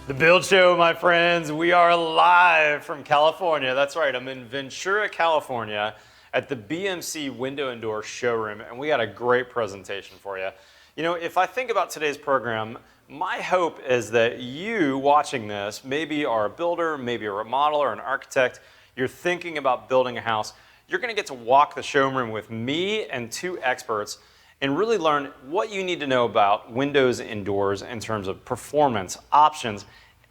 The Build Show, my friends. We are live from California. That's right, I'm in Ventura, California at the BMC Window and Door Showroom, and we got a great presentation for you. You know, if I think about today's program, my hope is that you watching this maybe are a builder, maybe a remodeler, an architect, you're thinking about building a house. You're gonna get to walk the showroom with me and two experts and really learn what you need to know about windows and doors in terms of performance, options,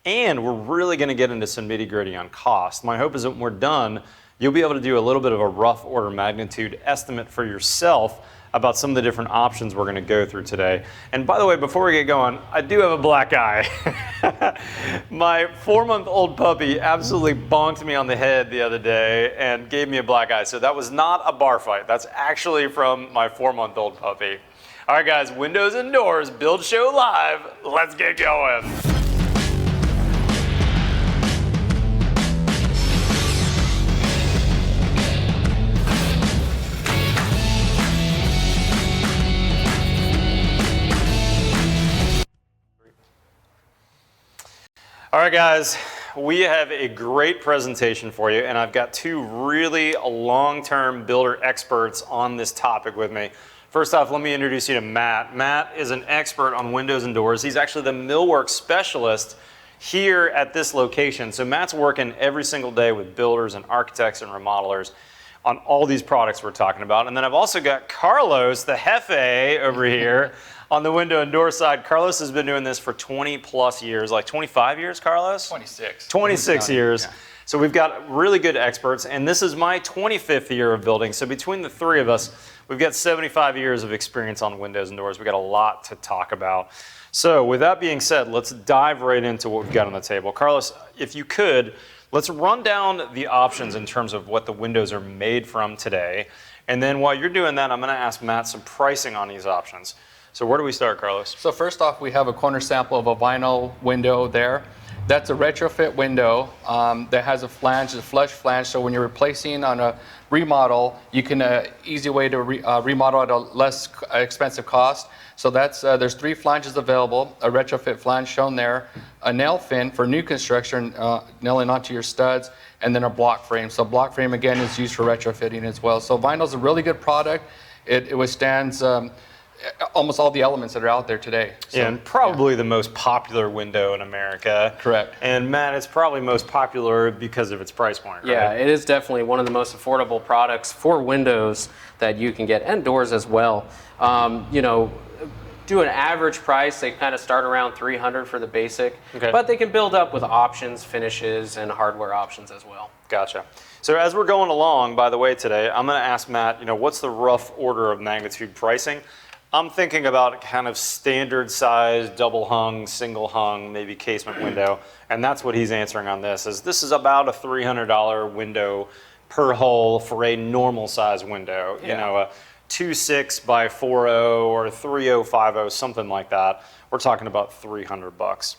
and we're really gonna get into some nitty-gritty on cost. My hope is that when we're done, you'll be able to do a little bit of a rough order magnitude estimate for yourself about some of the different options we're gonna go through today. And by the way, before we get going, I do have a black eye. My 4-month-old puppy absolutely bonked me on the head the other day and gave me a black eye. So that was not a bar fight. That's actually from my 4-month-old puppy. All right, guys, windows and doors, Build Show Live. Let's get going. All right, guys, we have a great presentation for you, and I've got two really long-term builder experts on this topic with me. First off, let me introduce you to Matt. Matt is an expert on windows and doors. He's actually the millwork specialist here at this location. So Matt's working every single day with builders and architects and remodelers on all these products we're talking about. And then I've also got Carlos, the Jefe over here, on the window and door side. Carlos has been doing this for 20 plus years, like 25 years, Carlos? 26. 26 years. Yeah. So we've got really good experts, and this is my 25th year of building. So between the three of us, we've got 75 years of experience on windows and doors. We've got a lot to talk about. So with that being said, let's dive right into what we've got on the table. Carlos, if you could, let's run down the options in terms of what the windows are made from today. And then while you're doing that, I'm gonna ask Matt some pricing on these options. So where do we start, Carlos? So first off, we have a corner sample of a vinyl window there. That's a retrofit window that has a flange, a flush flange. So when you're replacing on a remodel, you can easy way to remodel at a less expensive cost. So that's there's 3 flanges available. A retrofit flange shown there, a nail fin for new construction, nailing onto your studs, and then a block frame. So block frame again is used for retrofitting as well. So vinyl's a really good product. It withstands almost all the elements that are out there today. So, yeah, and probably the most popular window in America. Correct. And Matt, it's probably most popular because of its price point, right? Yeah, it is definitely one of the most affordable products for windows that you can get, and doors as well. You know, do an average price, they kind of start around $300 for the basic, okay, but they can build up with options, finishes, and hardware options as well. Gotcha. So as we're going along, by the way, today, I'm going to ask Matt, you know, what's the rough order of magnitude pricing? I'm thinking about kind of standard size, double hung, single hung, maybe casement window, and that's what he's answering on this. This is about a $300 window per hole for a normal size window. Yeah. You know, a 2.6 by 4.0 or 3.050, something like that. We're talking about $300.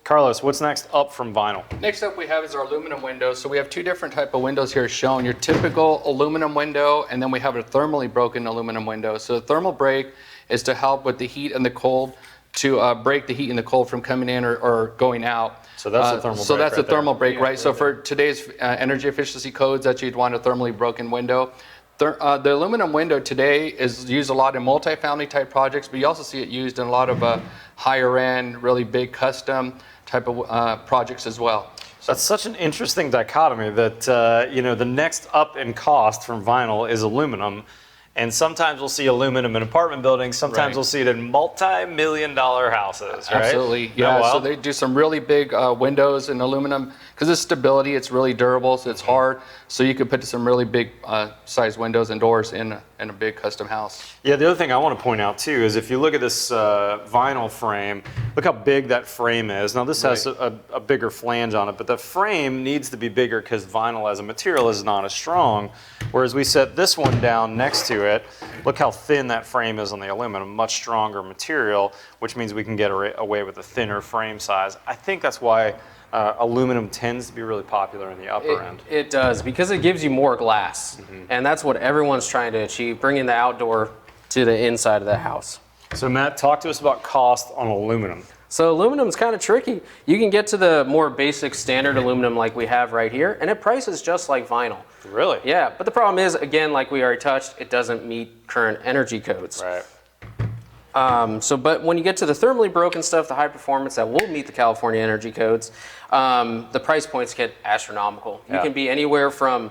Carlos, what's next up from vinyl? Next up we have is our aluminum windows. So we have 2 different type of windows here shown. Your typical aluminum window, and then we have a thermally broken aluminum window. So the thermal break is to help with the heat and the cold, to break the heat and the cold from coming in or going out. So that's a thermal break. So that's right a thermal there. break, Yeah, right? So for today's energy efficiency codes that you'd want a thermally broken window. The aluminum window today is used a lot in multifamily type projects, but you also see it used in a lot of higher end, really big custom type of projects as well. That's such an interesting dichotomy that, you know, the next up in cost from vinyl is aluminum. And sometimes we'll see aluminum in apartment buildings. Sometimes we'll see it in multi-million-dollar houses, right? Absolutely, yeah. So they do some really big windows in aluminum because it's stability. It's really durable, so it's hard. So you could put some really big size windows and doors in a big custom house. Yeah, the other thing I want to point out too is if you look at this vinyl frame, look how big that frame is. Now this has a bigger flange on it, but the frame needs to be bigger because vinyl as a material is not as strong. Whereas we set this one down next to it, look how thin that frame is on the aluminum, much stronger material, which means we can get away with a thinner frame size. I think that's why aluminum tends to be really popular in the upper end. It does, because it gives you more glass, and that's what everyone's trying to achieve, bringing the outdoor to the inside of the house. So Matt, talk to us about cost on aluminum. So aluminum's kind of tricky. You can get to the more basic standard aluminum like we have right here, and it prices just like vinyl. Really? Yeah, but the problem is, again, like we already touched, it doesn't meet current energy codes. Right. But when you get to the thermally broken stuff, the high performance that will meet the California energy codes, the price points get astronomical. You can be anywhere from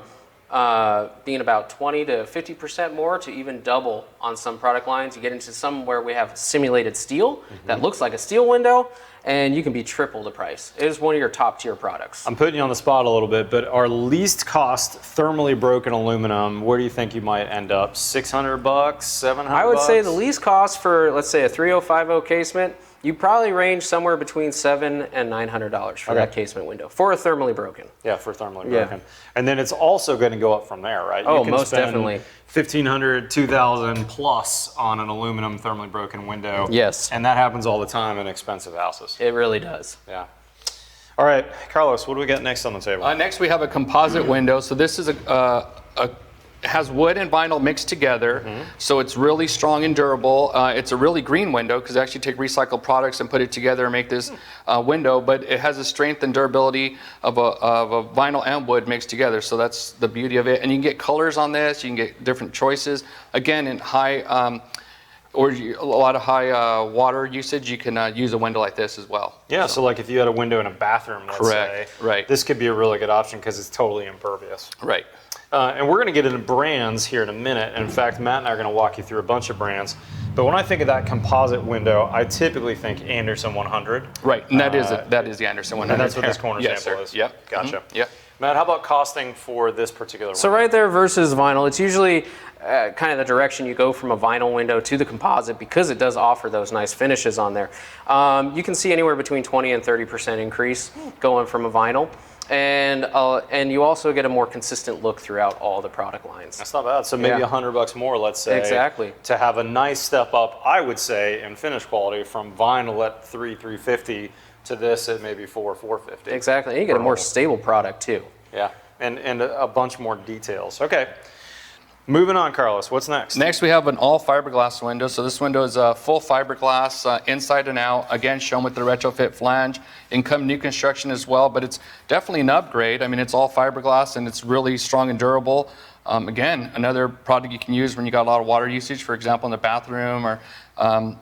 being about 20 to 50% more to even double on some product lines. You get into some where we have simulated steel that looks like a steel window, and you can be triple the price. It is one of your top tier products. I'm putting you on the spot a little bit, but our least cost thermally broken aluminum, where do you think you might end up? $600, $700? I would say the least cost for, let's say, a 3050 casement, you probably range somewhere between $700 and $900 for that casement window for a thermally broken. Yeah, for thermally broken. And then it's also going to go up from there, right? Oh, you can most spend definitely. $1,500, $2,000 plus on an aluminum thermally broken window. Yes. And that happens all the time in expensive houses. It really does. Yeah. All right, Carlos, what do we got next on the table? Next, we have a composite window. So this is has wood and vinyl mixed together, so it's really strong and durable. It's a really green window because they actually take recycled products and put it together and make this window, but it has the strength and durability of a vinyl and wood mixed together, so that's the beauty of it. And you can get colors on this, you can get different choices. Again, in high, or a lot of high water usage, you can use a window like this as well. Yeah, so like if you had a window in a bathroom, let's Correct, say, right. this could be a really good option because it's totally impervious. Right. And we're going to get into brands here in a minute. And in fact, Matt and I are going to walk you through a bunch of brands. But when I think of that composite window, I typically think Andersen 100. Right, and that is the Andersen 100. And that's what this corner Yes, sample sir. is. Yep. Gotcha. Yep. Matt, how about costing for this particular So window? right there versus vinyl, it's usually kind of the direction you go from a vinyl window to the composite because it does offer those nice finishes on there. You can see anywhere between 20 and 30% increase going from a vinyl. And you also get a more consistent look throughout all the product lines. That's not bad. So maybe Yeah. $100 more, let's say. Exactly. To have a nice step up, I would say, in finish quality from vinyl at $350 to this at maybe $450. Exactly. And you get a more stable product too. Yeah, and a bunch more details. Okay. Moving on, Carlos, what's next? Next, we have an all fiberglass window. So this window is a full fiberglass inside and out. Again, shown with the retrofit flange. Income new construction as well, but it's definitely an upgrade. I mean, it's all fiberglass and it's really strong and durable. Again, another product you can use when you got a lot of water usage, for example, in the bathroom, or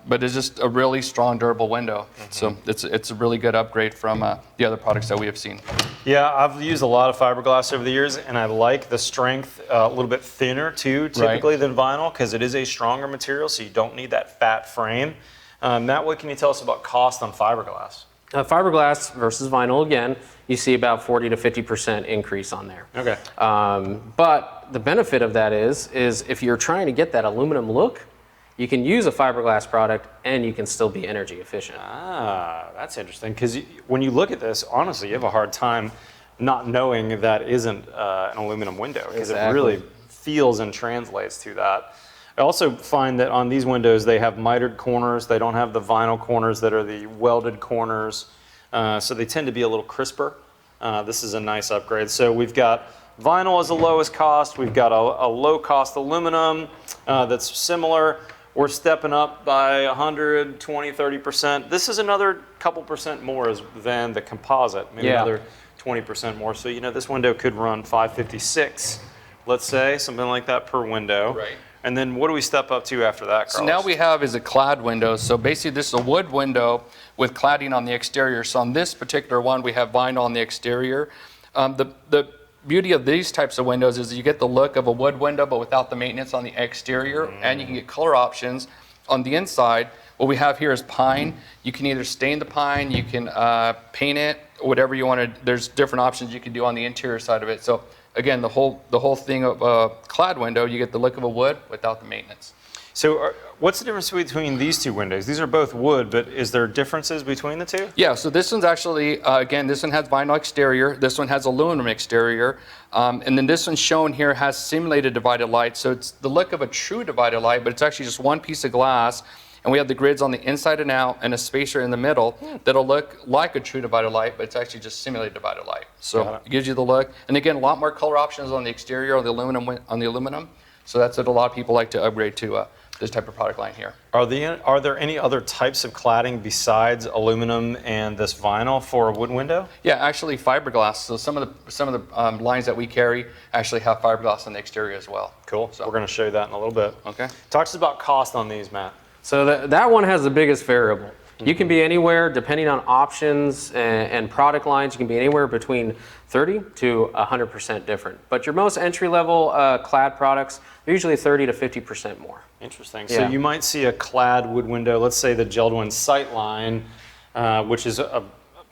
but it's just a really strong, durable window. So it's a really good upgrade from the other products that we have seen. Yeah, I've used a lot of fiberglass over the years, and I like the strength a little bit thinner too, typically than vinyl, because it is a stronger material, so you don't need that fat frame. Matt, what can you tell us about cost on fiberglass? Fiberglass versus vinyl, again, you see about 40 to 50% increase on there. Okay. But the benefit of that is if you're trying to get that aluminum look, you can use a fiberglass product and you can still be energy efficient. Ah, that's interesting, because when you look at this, honestly, you have a hard time not knowing that isn't an aluminum window, because it really feels and translates to that. I also find that on these windows, they have mitered corners. They don't have the vinyl corners that are the welded corners. So they tend to be a little crisper. This is a nice upgrade. So we've got vinyl as the lowest cost. We've got a low cost aluminum that's similar. We're stepping up by 100, 20, 30%. This is another couple percent more than the composite, maybe another 20% more. So, you know, this window could run $556, let's say, something like that per window. Right. And then what do we step up to after that, Carlos? So now we have is a clad window. So basically this is a wood window with cladding on the exterior. So on this particular one, we have vinyl on the exterior. The beauty of these types of windows is you get the look of a wood window, but without the maintenance on the exterior, and you can get color options on the inside. What we have here is pine. You can either stain the pine, you can paint it, whatever you want to. There's different options you can do on the interior side of it. So again, the whole thing of a clad window, you get the look of a wood without the maintenance. So what's the difference between these two windows? These are both wood, but is there differences between the two? Yeah, so this one's actually, again, this one has vinyl exterior, this one has aluminum exterior, and then this one shown here has simulated divided light. So it's the look of a true divided light, but it's actually just one piece of glass, and we have the grids on the inside and out and a spacer in the middle that'll look like a true divided light, but it's actually just simulated divided light. So it gives you the look. And again, a lot more color options on the exterior, on the aluminum. So that's what a lot of people like to upgrade to this type of product line here. Are there any other types of cladding besides aluminum and this vinyl for a wood window? Yeah, actually fiberglass. So some of the lines that we carry actually have fiberglass on the exterior as well. Cool. So we're going to show you that in a little bit. Okay. Talk to us about cost on these, Matt. So that one has the biggest variable. You can be anywhere, depending on options and product lines, you can be anywhere between 30 to 100% different. But your most entry-level Clad products are usually 30 to 50% more. Interesting. Yeah. So you might see a Clad wood window, let's say the Jeld-Wen sight line, which is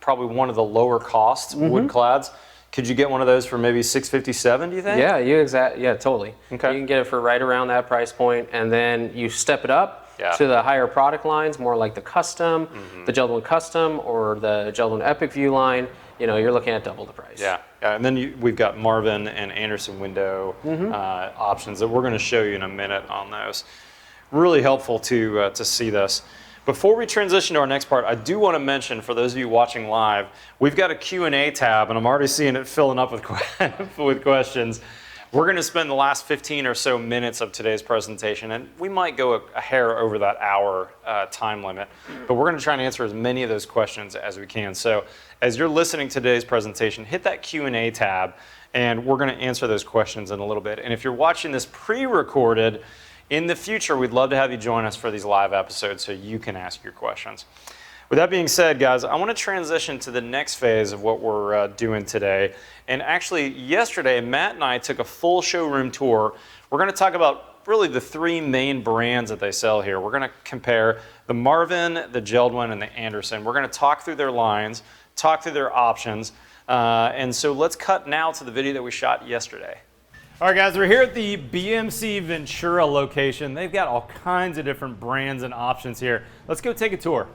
probably one of the lower cost wood clads. Could you get one of those for maybe $657, do you think? Yeah, yeah, totally. Okay. You can get it for right around that price point, and then you step it up to the higher product lines, more like the custom, the Jeld-Wen custom, or the Jeld-Wen Epic View line. You know, you're looking at double the price. Yeah, and then we've got Marvin and Andersen window options that we're going to show you in a minute on those. Really helpful to see this. Before we transition to our next part, I do want to mention, for those of you watching live, we've got a Q&A tab, and I'm already seeing it filling up with questions. We're going to spend the last 15 or so minutes of today's presentation, and we might go a hair over that hour time limit, but we're going to try and answer as many of those questions as we can. So as you're listening to today's presentation, hit that Q&A tab, and we're going to answer those questions in a little bit. And if you're watching this pre-recorded, in the future, we'd love to have you join us for these live episodes so you can ask your questions. With that being said, guys, I want to transition to the next phase of what we're doing today. And actually, yesterday, Matt and I took a full showroom tour. We're going to talk about really the three main brands that they sell here. We're going to compare the Marvin, the Jeld-Wen, and the Andersen. We're going to talk through their lines, talk through their options. And so let's cut now to the video that we shot yesterday. All right, guys, we're here at the BMC Ventura location. They've got all kinds of different brands and options here. Let's go take a tour.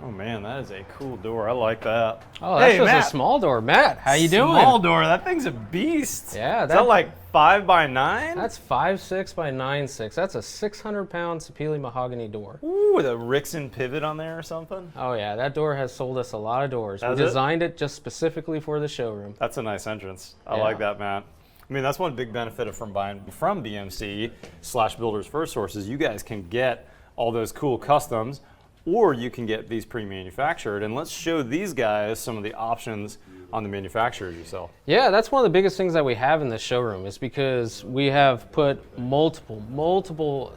Oh man, that is a cool door. I like that. Oh, that's just Matt. a small door. Matt, how you doing? Small door. That thing's a beast. Yeah, Is that like 5 by 9? That's 5'6" by 9'6". That's a 600-pound Sapele mahogany door. Ooh, with a Rixson pivot on there or something. Oh yeah, that door has sold us a lot of doors. Has We it? designed it just specifically for the showroom. That's a nice entrance. I Yeah. like that, Matt. I mean, that's one big benefit of buying from BMC / Builders FirstSource is you guys can get all those cool customs, or you can get these pre-manufactured. And let's show these guys some of the options on the manufacturers you sell. Yeah, that's one of the biggest things that we have in this showroom is because we have put multiple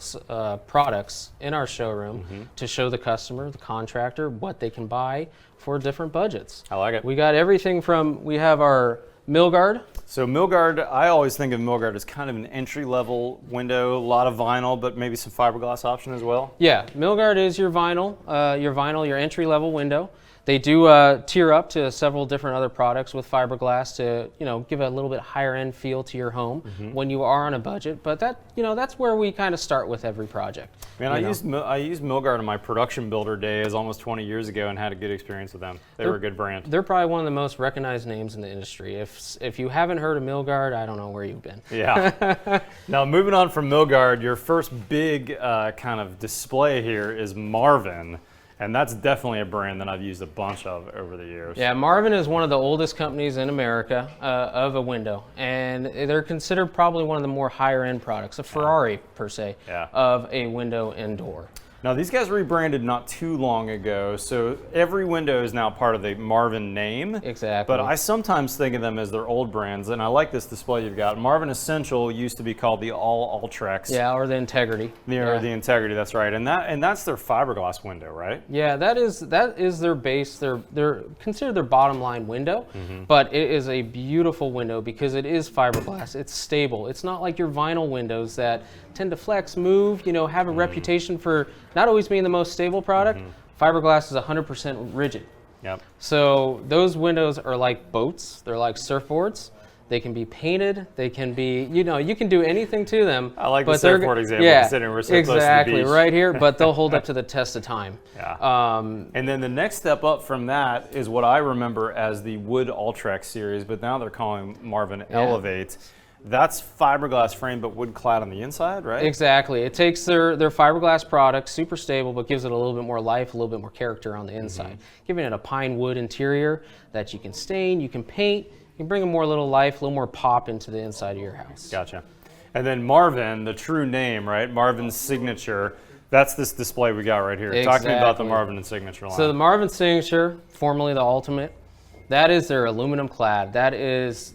products in our showroom to show the customer, the contractor, what they can buy for different budgets. I like it. We got everything from, we have our Milgard. So Milgard, I always think of Milgard as kind of an entry-level window, a lot of vinyl, but maybe some fiberglass option as well. Yeah, Milgard is your vinyl, your entry-level window. They do tier up to several different other products with fiberglass to, give a little bit higher end feel to your home when you are on a budget. But that's where we kind of start with every project. Man, I used Milgard in my production builder days almost 20 years ago and had a good experience with them. They were a good brand. They're probably one of the most recognized names in the industry. If you haven't heard of Milgard, I don't know where you've been. Yeah. Now, moving on from Milgard, your first big kind of display here is Marvin. And that's definitely a brand that I've used a bunch of over the years. Yeah, Marvin is one of the oldest companies in America of a window. And they're considered probably one of the more higher end products, a Ferrari per se, of a window and door. Now, these guys rebranded not too long ago, so every window is now part of the Marvin name. Exactly. But I sometimes think of them as their old brands, and I like this display you've got. Marvin Essential used to be called the All Ultrex. Yeah, or the Integrity. Or the Integrity, that's right. And that's their fiberglass window, right? Yeah, that is their base. They're considered their bottom line window, but it is a beautiful window because it is fiberglass. It's stable. It's not like your vinyl windows that tend to flex, move, have a reputation for not always being the most stable product. Fiberglass is 100% rigid. Yep. So those windows are like boats. They're like surfboards. They can be painted. They can be, you can do anything to them. I like the surfboard example, considering we're so close to the exactly, beach. right here, but they'll hold up to the test of time. Yeah. And then the next step up from that is what I remember as the Wood Ultrex series, but now they're calling Marvin Elevate. That's fiberglass frame, but wood clad on the inside, right? Exactly. It takes their fiberglass product, super stable, but gives it a little bit more life, a little bit more character on the inside, giving it a pine wood interior that you can stain, you can paint, you can bring a more little life, a little more pop into the inside of your house. Gotcha. And then Marvin, the true name, right? Marvin's Signature. That's this display we got right here. Talk to me about the Marvin and Signature line. So the Marvin Signature, formerly the Ultimate, that is their aluminum clad. That is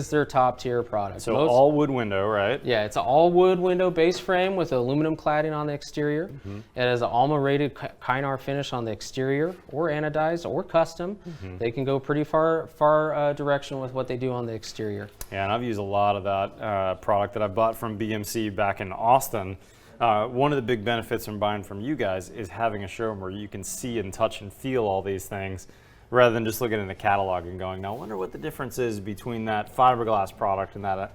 their top tier product. So all wood window, right? Yeah, it's an all wood window base frame with aluminum cladding on the exterior. It has an Alma rated Kynar finish on the exterior, or anodized, or custom. They can go pretty far direction with what they do on the exterior. Yeah, and I've used a lot of that product that I bought from BMC back in Austin. One of the big benefits from buying from you guys is having a showroom where you can see and touch and feel all these things, rather than just looking in the catalog and going, now I wonder what the difference is between that fiberglass product and that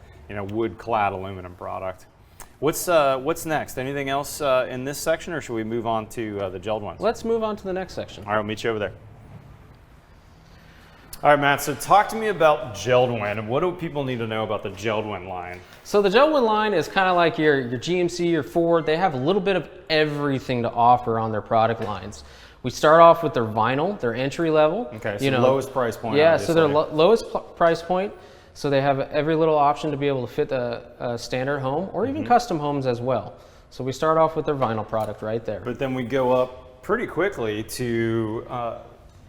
wood clad aluminum product. What's next? Anything else in this section, or should we move on to the Jeld-Wen? Let's move on to the next section. All right, I'll meet you over there. All right, Matt, so talk to me about Jeld-Wen, and what do people need to know about the Jeld-Wen line? So the Jeld-Wen line is kind of like your GMC, your Ford. They have a little bit of everything to offer on their product lines. We start off with their vinyl, their entry level. Okay, so lowest price point. Yeah, obviously. so their lowest price point. So they have every little option to be able to fit a standard home, or even custom homes as well. So we start off with their vinyl product right there. But then we go up pretty quickly to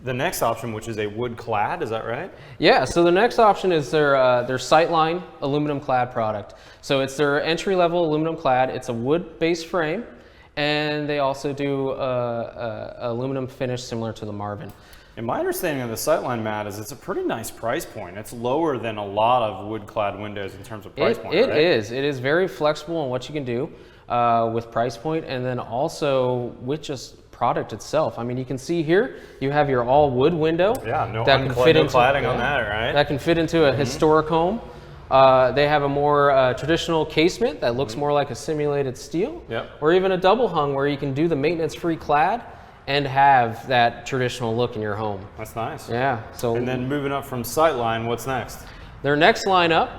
the next option, which is a wood clad, is that right? Yeah, so the next option is their Sightline aluminum clad product. So it's their entry level aluminum clad. It's a wood base frame, and they also do aluminum finish similar to the Marvin. And my understanding of the Sightline, Matt, is it's a pretty nice price point. It's lower than a lot of wood clad windows in terms of price point, right? It is very flexible on what you can do with price point, and then also with just product itself. I mean, you can see here, you have your all wood window. Yeah, no cladding on that, right? That can fit into a historic home. They have a more traditional casement that looks more like a simulated steel, or even a double hung where you can do the maintenance-free clad and have that traditional look in your home. That's nice. Yeah. So. And then moving up from Sightline, what's next? Their next lineup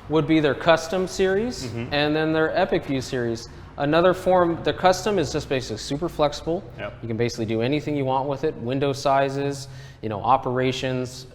would be their Custom series, and then their Epic View series. Another form, the Custom is just basically super flexible. You can basically do anything you want with it. Window sizes, operations,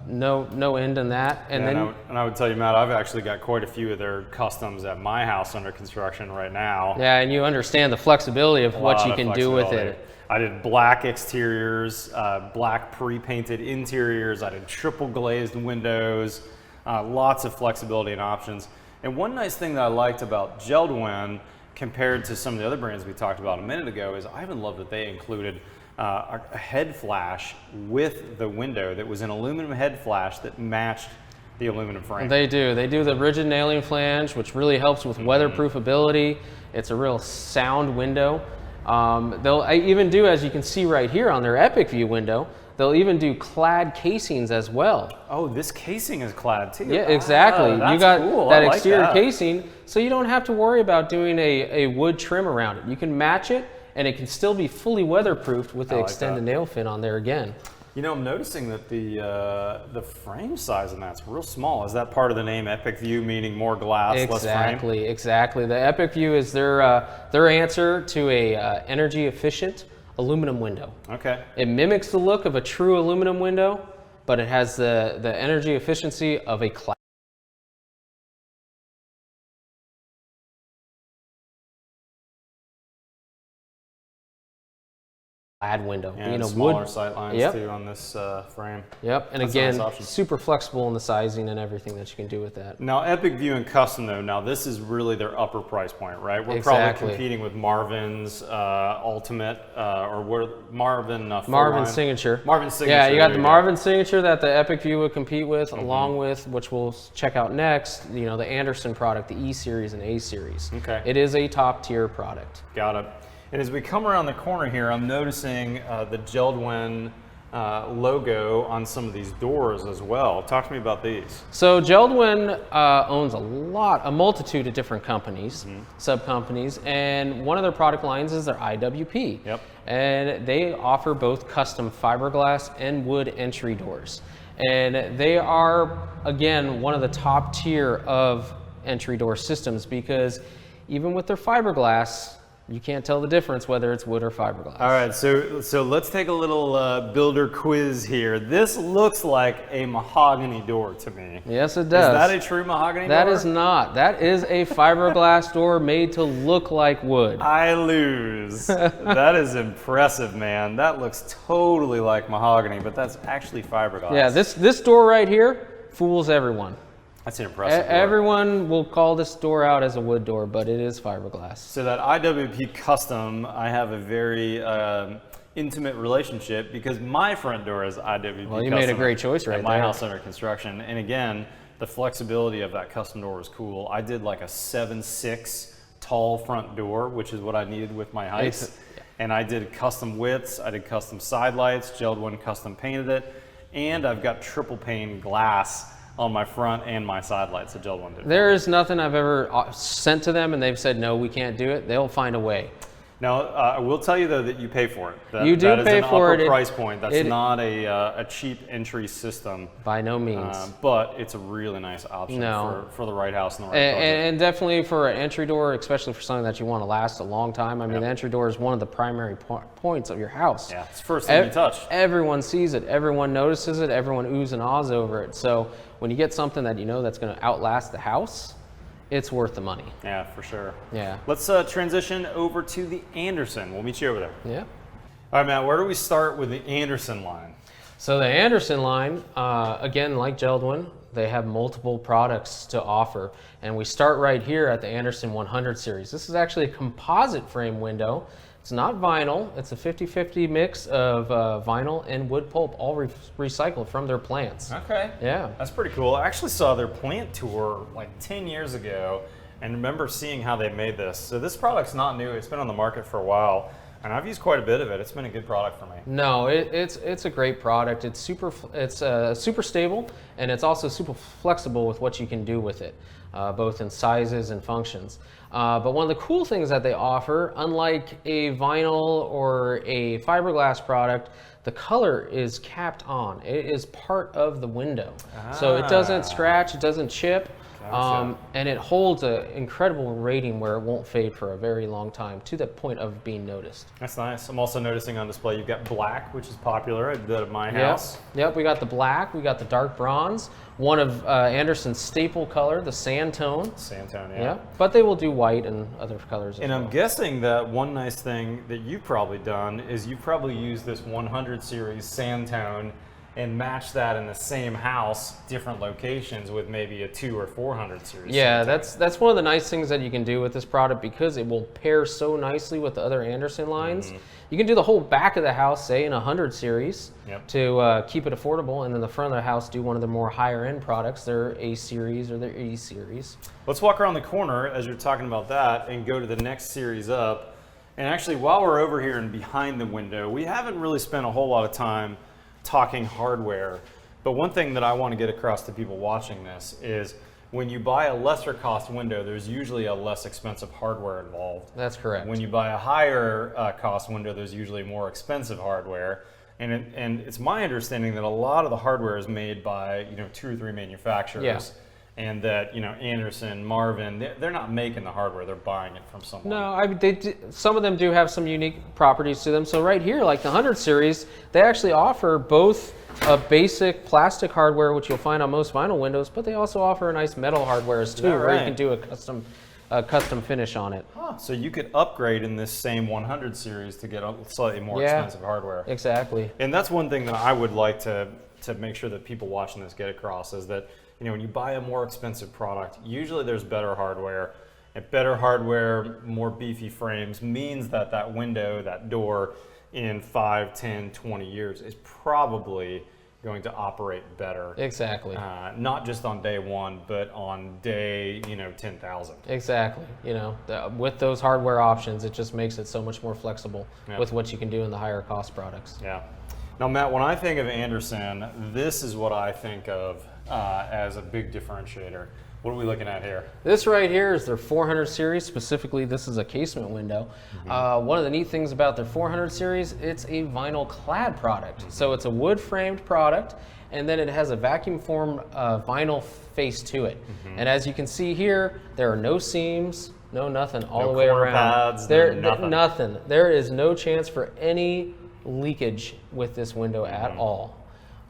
no end in that. And and I would tell you, Matt, I've actually got quite a few of their Customs at my house under construction right now. Yeah, and you understand the flexibility of what you can do with it. I did black exteriors, black pre-painted interiors. I did triple glazed windows, lots of flexibility and options. And one nice thing that I liked about Jeld-Wen compared to some of the other brands we talked about a minute ago is I even love that they included a head flash with the window that was an aluminum head flash that matched the aluminum frame. They do the rigid nailing flange, which really helps with weatherproofability. It's a real sound window. They'll even do, as you can see right here on their Epic View window, they'll even do clad casings as well. Oh, this casing is clad too. Yeah, exactly. That's you got cool. that like exterior that. casing, so you don't have to worry about doing a wood trim around it. You can match it, and it can still be fully weatherproofed with the extended nail fin on there again. I'm noticing that the frame size in that's real small. Is that part of the name Epic View, meaning more glass, less frame? Exactly. The Epic View is their answer to a energy efficient aluminum window. Okay. It mimics the look of a true aluminum window, but it has the energy efficiency of a clad window. And smaller sight lines too on this frame. Yep, and That's again, a nice option. super flexible in the sizing and everything that you can do with that. Now, Epic View and Custom though, now this is really their upper price point, right? We're probably competing with Marvin's Ultimate or Marvin Signature. Marvin Signature. Yeah, you got the Marvin Signature that the Epic View would compete with, along with, which we'll check out next, the Andersen product, the E Series and A Series. Okay. It is a top tier product. Got it. And as we come around the corner here, I'm noticing the Jeld-Wen logo on some of these doors as well. Talk to me about these. So Jeld-Wen owns a multitude of different companies, sub-companies, and one of their product lines is their IWP. Yep. And they offer both custom fiberglass and wood entry doors. And they are, again, one of the top tier of entry door systems because even with their fiberglass, You can't tell the difference whether it's wood or fiberglass. All right, so let's take a little builder quiz here. This looks like a mahogany door to me. Yes, it does. Is that a true mahogany door? That is not. That is a fiberglass door made to look like wood. I lose. That is impressive, man. That looks totally like mahogany, but that's actually fiberglass. Yeah, this door right here fools everyone. That's an impressive door. Everyone will call this door out as a wood door, but it is fiberglass. So that IWP Custom, I have a very intimate relationship because my front door is IWP Well, you Custom made a great choice right at my there. house under construction. And again, the flexibility of that custom door was cool. I did like a 7'6" tall front door, which is what I needed with my height. And I did custom widths, I did custom side lights, Jeld-Wen custom painted it, and I've got triple pane glass on my front and my side lights that Jeld-Wen did. There is nothing I've ever sent to them and they've said, no, we can't do it. They'll find a way. Now, I will tell you though that you pay for it. You do that is pay an for upper it. price point. That's It- not a cheap entry system. By no means. But it's a really nice option No. for the right house and the right budget. And definitely for an entry door, especially for something that you want to last a long time. I mean, the entry door is one of the primary points of your house. Yeah, it's the first thing you touch. Everyone sees it. Everyone notices it. Everyone oohs and ahs over it. So when you get something that you know that's going to outlast the house, it's worth the money. Yeah, for sure. Yeah. Let's transition over to the Andersen. We'll meet you over there. Yeah. All right, Matt, where do we start with the Andersen line? So the Andersen line, again, like Jeld-Wen, they have multiple products to offer. And we start right here at the Andersen 100 series. This is actually a composite frame window. It's not vinyl. It's a 50-50 mix of vinyl and wood pulp, all recycled from their plants. Okay. Yeah. That's pretty cool. I actually saw their plant tour like 10 years ago and remember seeing how they made this. So this product's not new. It's been on the market for a while. And I've used quite a bit of it. It's been a good product for me. No, it's a great product. It's super stable, and it's also super flexible with what you can do with it, both in sizes and functions. But one of the cool things that they offer, unlike a vinyl or a fiberglass product, the color is capped on. It is part of the window, so it doesn't scratch, it doesn't chip. And it holds an incredible rating where it won't fade for a very long time to the point of being noticed. That's nice. I'm also noticing on display you've got black, which is popular at my house. Yep, we got the black, we got the dark bronze, one of Andersen's staple color, the sand tone. Sandtone, yeah. Yep, but they will do white and other colors as And well. I'm guessing that one nice thing that you've probably done is you've probably used this 100 series Sandtone and match that in the same house, different locations with maybe a 200 or 400 series. Yeah, that's one of the nice things that you can do with this product because it will pair so nicely with the other Andersen lines. You can do the whole back of the house, say in a 100 series, to keep it affordable, and then the front of the house do one of the more higher end products, their A series or their E series. Let's walk around the corner as you're talking about that and go to the next series up. And actually, while we're over here and behind the window, we haven't really spent a whole lot of time talking hardware, but one thing that I want to get across to people watching this is when you buy a lesser cost window, there's usually a less expensive hardware involved. That's correct. When you buy a higher cost window, there's usually more expensive hardware. And it's my understanding that a lot of the hardware is made by 2 or 3 manufacturers. Yeah. And that Andersen, Marvin, they're not making the hardware; they're buying it from someone. No, I mean, some of them do have some unique properties to them. So right here, like the 100 series, they actually offer both a basic plastic hardware, which you'll find on most vinyl windows, but they also offer a nice metal hardware too, where right? you can do a custom finish on it. Huh, so you could upgrade in this same 100 series to get a slightly more expensive hardware. Exactly. And that's one thing that I would like to make sure that people watching this get across is that when you buy a more expensive product, usually there's better hardware. And better hardware, more beefy frames means that that window, that door, in 5, 10, 20 years is probably going to operate better. Exactly. Not just on day one, but on day 10,000. Exactly. With those hardware options, it just makes it so much more flexible with what you can do in the higher cost products. Yeah. Now, Matt, when I think of Andersen, this is what I think of as a big differentiator. What are we looking at here? This right here is their 400 series. Specifically, this is a casement window. One of the neat things about their 400 series, it's a vinyl clad product. So it's a wood framed product, and then it has a vacuum formed vinyl face to it. And as you can see here, there are no seams, No, nothing. All No the way corner around. pads, no nothing. Nothing. There is no chance for any leakage with this window at all.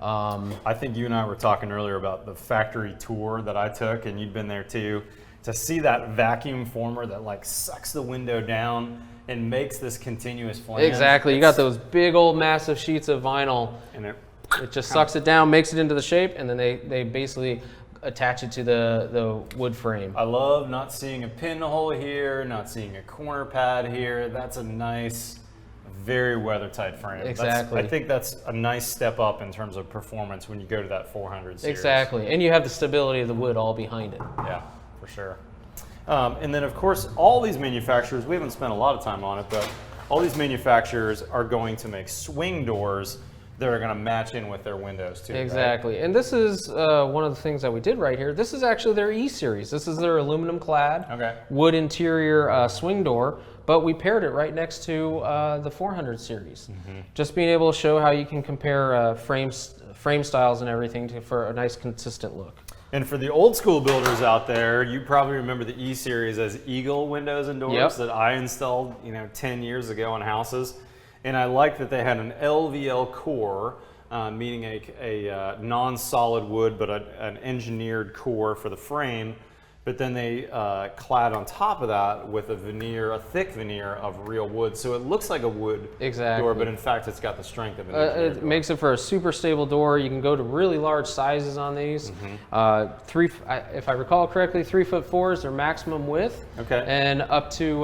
I think you and I were talking earlier about the factory tour that I took, and you'd been there too. To see that vacuum former that like sucks the window down and makes this continuous flange. Exactly. You got those big old massive sheets of vinyl. And it just sucks it down, makes it into the shape, and then they basically attach it to the wood frame. I love not seeing a pinhole here, not seeing a corner pad here. That's a nice, very weather-tight frame. Exactly. I think that's a nice step up in terms of performance when you go to that 400 series. Exactly. And you have the stability of the wood all behind it. Yeah, for sure. And then, of course, all these manufacturers, we haven't spent a lot of time on it, but all these manufacturers are going to make swing doors that are going to match in with their windows too. Exactly. Right? And this is one of the things that we did right here. This is actually their E-Series. This is their aluminum clad wood interior swing door, but we paired it right next to the 400 series. Just being able to show how you can compare frame styles and everything for a nice consistent look. And for the old school builders out there, you probably remember the E-Series as Eagle windows and doors that I installed 10 years ago on houses. And I like that they had an LVL core, meaning a non-solid wood, but an engineered core for the frame. But then they clad on top of that with a thick veneer of real wood. So it looks like a wood door, but in fact it's got the strength of an engineered door. Makes it for a super stable door. You can go to really large sizes on these. If I recall correctly, 3'4" is their maximum width. Okay. And up to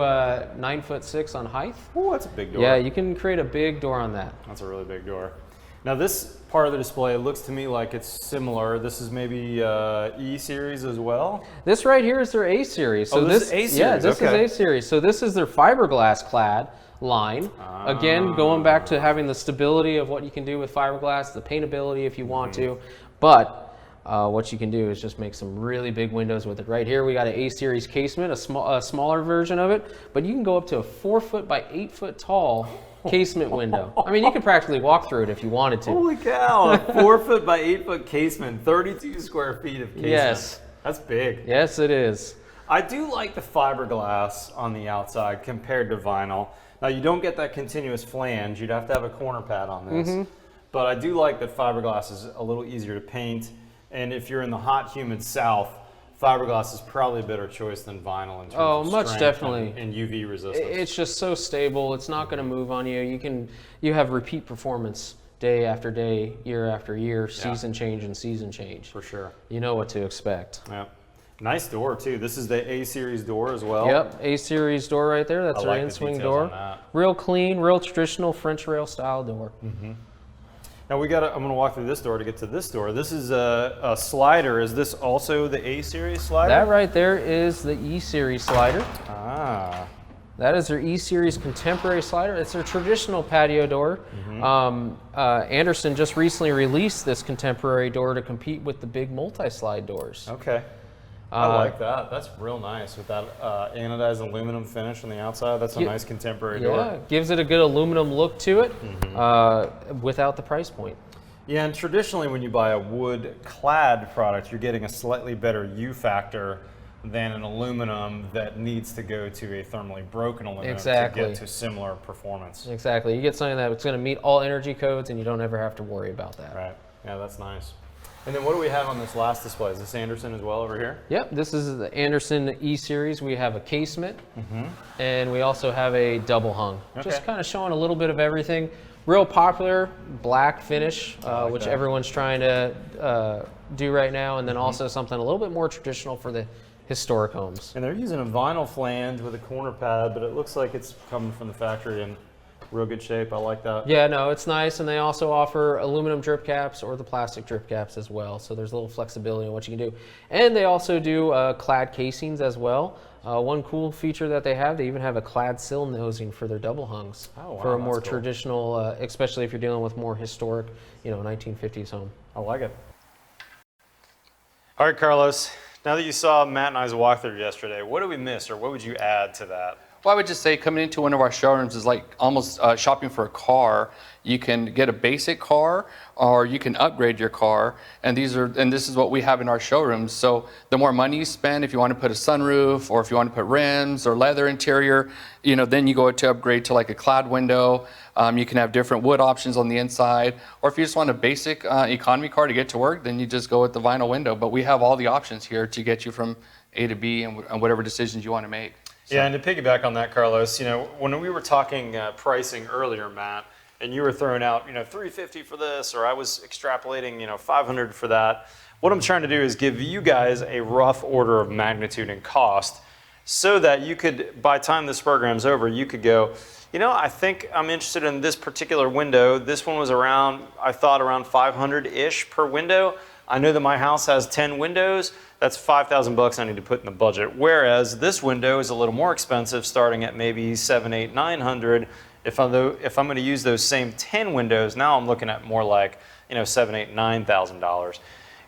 9'6" on height. Oh, that's a big door. Yeah, you can create a big door on that. That's a really big door. Now this part of the display looks to me like it's similar. This is maybe E-Series as well? This right here is their A-Series. So this is A-Series, yeah, this okay. is A-Series. So this is their fiberglass clad line. Again, going back to having the stability of what you can do with fiberglass, the paintability if you want to. But what you can do is just make some really big windows with it. Right here we got an A-Series casement, a smaller version of it, but you can go up to a 4 foot by 8 foot tall casement window. I mean, you could practically walk through it if you wanted to. Holy cow, a 4 foot by 8 foot casement, 32 square feet of casement. Yes. That's big. Yes, it is. I do like the fiberglass on the outside compared to vinyl. Now you don't get that continuous flange. You'd have to have a corner pad on this. But I do like that fiberglass is a little easier to paint. And if you're in the hot, humid South, fiberglass is probably a better choice than vinyl in terms of much strength definitely. and UV resistance. It's just so stable. It's not going to move on you. You have repeat performance day after day, year after year, season change and season change. For sure. You know what to expect. Yeah. Nice door too. This is the A-Series door as well. Yep, A-Series door right there. That's our like the in-swing details door. on that. Real clean, real traditional French rail style door. Now I'm going to walk through this door to get to this door. This is a slider. Is this also the A-Series slider? That right there is the E-Series slider. Ah. That is their E-Series contemporary slider. It's their traditional patio door. Andersen just recently released this contemporary door to compete with the big multi-slide doors. Okay. I like that. That's real nice with that anodized aluminum finish on the outside. That's a nice contemporary door. Yeah, gives it a good aluminum look to it without the price point. Yeah, and traditionally when you buy a wood clad product, you're getting a slightly better U factor than an aluminum that needs to go to a thermally broken aluminum to get to similar performance. Exactly. You get something that's going to meet all energy codes and you don't ever have to worry about that. Right. Yeah, that's nice. And then what do we have on this last display? Is this Andersen as well over here? Yep, this is the Andersen E-Series. We have a casement, and we also have a double hung. Just kind of showing a little bit of everything. Real popular black finish, which everyone's trying to do right now, and then also something a little bit more traditional for the historic homes. And they're using a vinyl flange with a corner pad, but it looks like it's coming from the factory in real good shape. I like that. Yeah, no, it's nice, and they also offer aluminum drip caps or the plastic drip caps as well, so there's a little flexibility in what you can do. And they also do clad casings as well. One cool feature that they even have a clad sill nosing for their double hungs for a more traditional, especially if you're dealing with more historic, 1950s home. I like it. All right, Carlos. Now that you saw Matt and I's walkthrough yesterday, what did we miss, or what would you add to that? Well, I would just say coming into one of our showrooms is like almost shopping for a car. You can get a basic car, or you can upgrade your car, and this is what we have in our showrooms. So the more money you spend, if you want to put a sunroof, or if you want to put rims or leather interior, then you go to upgrade to like a Clad window. You can have different wood options on the inside, or if you just want a basic economy car to get to work, then you just go with the vinyl window. But we have all the options here to get you from A to B and whatever decisions you want to make. So. Yeah, and to piggyback on that, Carlos, when we were talking pricing earlier, Matt, and you were throwing out, $350 for this, or I was extrapolating, $500 for that. What I'm trying to do is give you guys a rough order of magnitude and cost, so that you could, by the time this program's over, you could go, I think I'm interested in this particular window. This one was around 500-ish per window. I know that my house has 10 windows. That's $5,000 I need to put in the budget. Whereas this window is a little more expensive, starting at maybe $700, $800, $900. If I'm going to use those same 10 windows, now I'm looking at more like $7,000, $8,000, $9,000.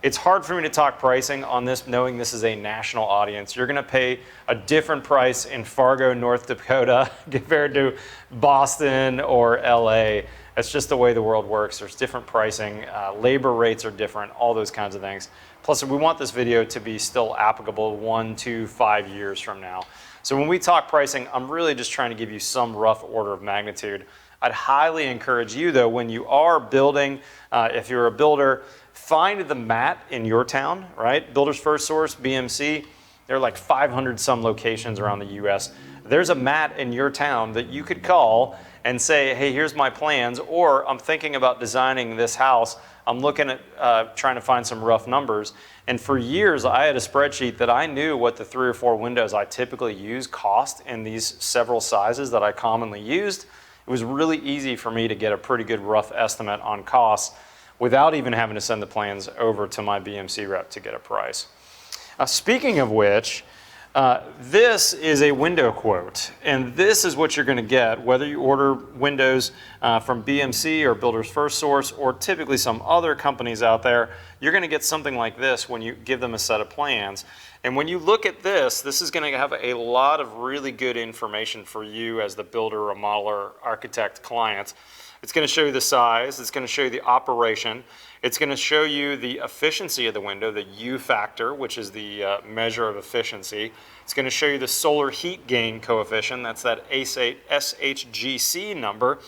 It's hard for me to talk pricing on this, knowing this is a national audience. You're going to pay a different price in Fargo, North Dakota, compared to Boston or LA. That's just the way the world works. There's different pricing. Labor rates are different, all those kinds of things. Plus, we want this video to be still applicable 1 to 5 years from now. So when we talk pricing, I'm really just trying to give you some rough order of magnitude. I'd highly encourage you, though, when you are building, if you're a builder, find the mat in your town, right? Builders FirstSource, BMC, there are like 500 some locations around the US. There's a mat in your town that you could call and say, hey, here's my plans, or I'm thinking about designing this house. I'm looking at trying to find some rough numbers. And for years, I had a spreadsheet that I knew what the 3 or 4 windows I typically use cost in these several sizes that I commonly used. It was really easy for me to get a pretty good rough estimate on costs without even having to send the plans over to my BMC rep to get a price. Speaking of which, this is a window quote, and this is what you're going to get whether you order windows from BMC or Builders FirstSource or typically some other companies out there. You're going to get something like this when you give them a set of plans. And when you look at this is going to have a lot of really good information for you as the builder, remodeler, architect, client. It's going to show you the size, it's going to show you the operation, it's going to show you the efficiency of the window, the U factor, which is the measure of efficiency. It's going to show you the solar heat gain coefficient, that's that SHGC number.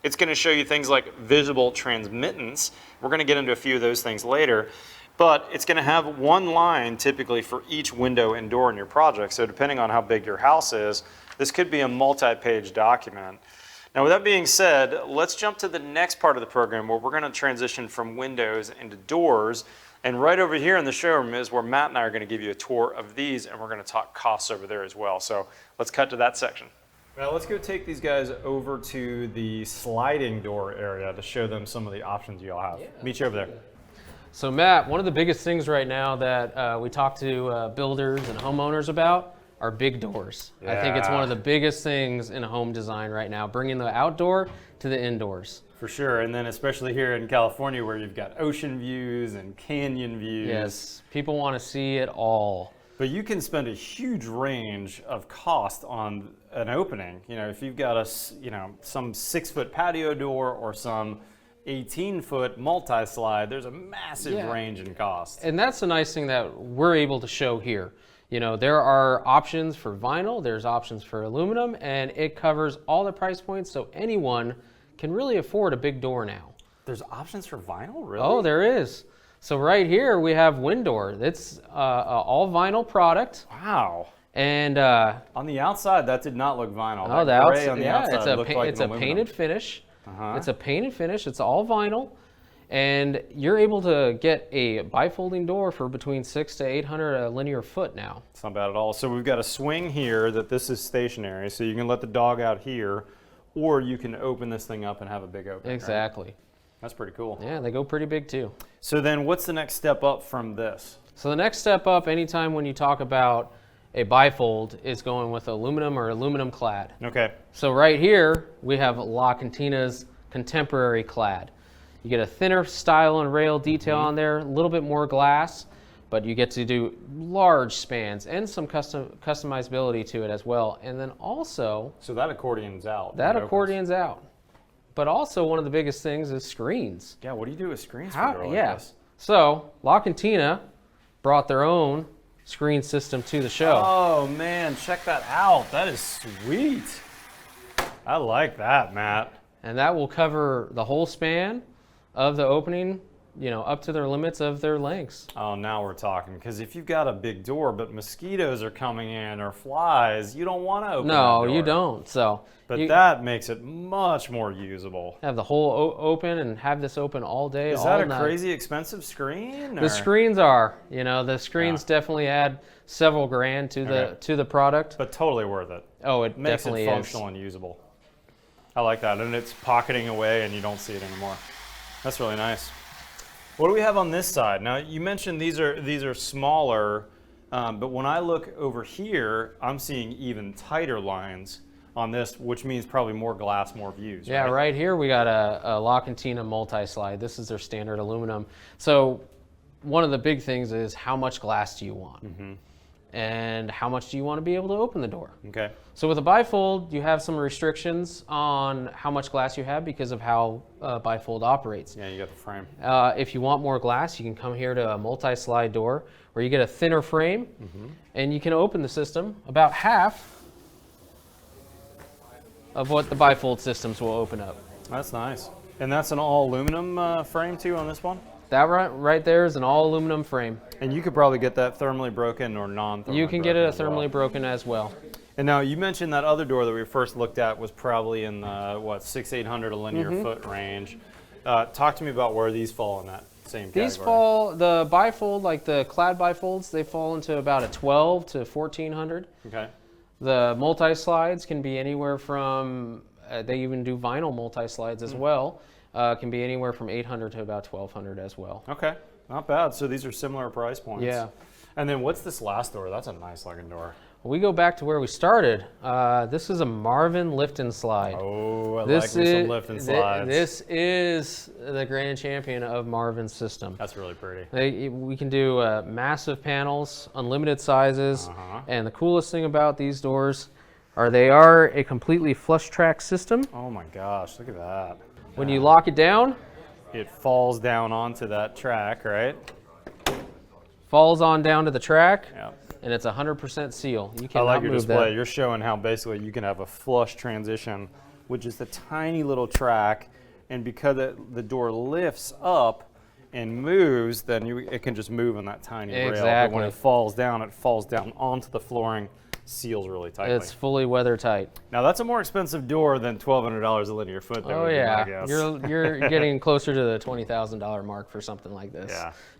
It's going to show you things like visible transmittance. We're going to get into a few of those things later. But it's going to have one line typically for each window and door in your project. So depending on how big your house is, this could be a multi-page document. Now, with that being said, let's jump to the next part of the program where we're going to transition from windows into doors. And right over here in the showroom is where Matt and I are going to give you a tour of these, and we're going to talk costs over there as well. So let's cut to that section. Well, let's go take these guys over to the sliding door area to show them some of the options you all have. Yeah. Meet you over there. So Matt, one of the biggest things right now that we talk to builders and homeowners about are big doors. Yeah. I think it's one of the biggest things in home design right now, bringing the outdoor to the indoors. For sure, and then especially here in California where you've got ocean views and canyon views. Yes, people want to see it all. But you can spend a huge range of cost on an opening. If you've got some 6-foot patio door or some 18-foot multi-slide, there's a massive range in cost. And that's the nice thing that we're able to show here. There are options for vinyl, there's options for aluminum, and it covers all the price points, so anyone can really afford a big door now. There's options for vinyl, really? Oh, there is. So right here we have Winddoor. It's all vinyl product. Wow. And on the outside, that did not look vinyl. Oh, that gray on the outside looked like it's a aluminum. painted finish. It's a painted finish. It's all vinyl. And you're able to get a bifolding door for between $600 to $800 a linear foot now. It's not bad at all. So we've got a swing here that this is stationary, so you can let the dog out here, or you can open this thing up and have a big opening. Exactly. Right? That's pretty cool. Yeah, they go pretty big too. So then what's the next step up from this? So the next step up, anytime when you talk about a bifold, is going with aluminum or aluminum clad. Okay. So right here, we have La Cantina's contemporary clad. You get a thinner style and rail detail on there, a little bit more glass, but you get to do large spans and some customizability to it as well. And then also, So that accordion's out. that It opens. accordion's out. But also one of the biggest things is screens. Yeah, what do you do with screens for a door like Yeah. this? So Lock and Tina brought their own screen system to the show. Oh man, check that out. That is sweet. I like that, Matt. And that will cover the whole span of the opening, up to their limits of their lengths. Oh, now we're talking. Because if you've got a big door, but mosquitoes are coming in or flies, you don't want to open that No, door. you don't. So But you that makes it much more usable. have the whole open and have this open all day, Is all that a night. crazy expensive screen? The screens are, the screens Yeah. definitely add several grand to Okay. the product. But totally worth it. Oh, it Makes definitely it functional is. and usable. I like that. And it's pocketing away and you don't see it anymore. That's really nice. What do we have on this side? Now, you mentioned these are smaller, but when I look over here, I'm seeing even tighter lines on this, which means probably more glass, more views. Yeah, right here we got a Lock and Tina multi-slide. This is their standard aluminum. So one of the big things is how much glass do you want? And how much do you want to be able to open the door? Okay. So with a bifold, you have some restrictions on how much glass you have because of how bifold operates. Yeah, you got the frame. If you want more glass, you can come here to a multi-slide door where you get a thinner frame and you can open the system about half of what the bifold systems will open up. That's nice. And that's an all aluminum frame too on this one? That right there is an all aluminum frame. And you could probably get that thermally broken or non-thermally You can get it broken as well. thermally broken as well. And now you mentioned that other door that we first looked at was probably in the 600-800 a linear foot range. Talk to me about where these fall in that same category. These fall, the bifold, like the Clad bifolds, they fall into about a 12 to 1400. Okay. The multi-slides can be anywhere from, they even do vinyl multi-slides as well, can be anywhere from 800 to about 1200 as well. Okay. Not bad. So these are similar price points. Yeah. And then what's this last door? That's a nice looking door. We go back to where we started. This is a Marvin lift and slide. Oh, I This like me some is- lift and slides. This is the grand champion of Marvin's system. That's really pretty. We can do massive panels, unlimited sizes, and the coolest thing about these doors are they are a completely flush track system. Oh my gosh, look at that. When you lock it down, It falls down onto that track, right? falls on down to the track, Yeah. and it's 100% seal. You I cannot like your move display. that. You're showing how basically you can have a flush transition, which is the tiny little track, and because the door lifts up and moves, then it can just move on that tiny rail. But when Exactly. it falls down onto the flooring, seals really tightly. It's fully weather tight. Now that's a more expensive door than $1,200 a linear foot. That Oh would be my yeah, guess. you're getting closer to the $20,000 mark for something like this.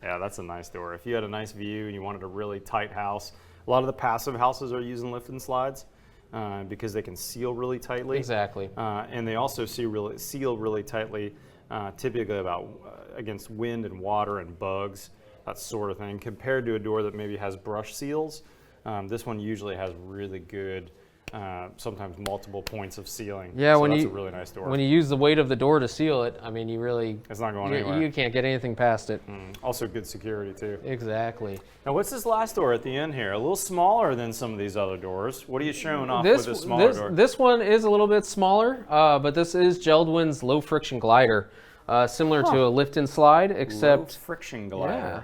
Yeah, that's a nice door. If you had a nice view and you wanted a really tight house, a lot of the passive houses are using lift and slides because they can seal really tightly. Exactly. And they also seal really tightly, typically against wind and water and bugs, that sort of thing. Compared to a door that maybe has brush seals, this one usually has really good, sometimes multiple points of sealing. Yeah, so when that's you a really nice door. when you use the weight of the door to seal it, I mean, It's not going anywhere. you can't get anything past it. Also good security too. Exactly. Now what's this last door at the end here? A little smaller than some of these other doors. What are you showing off with this smaller door? This one is a little bit smaller, but this is Jeld-Wen's low friction glider, similar to a lift and slide, Low except friction yeah, glider.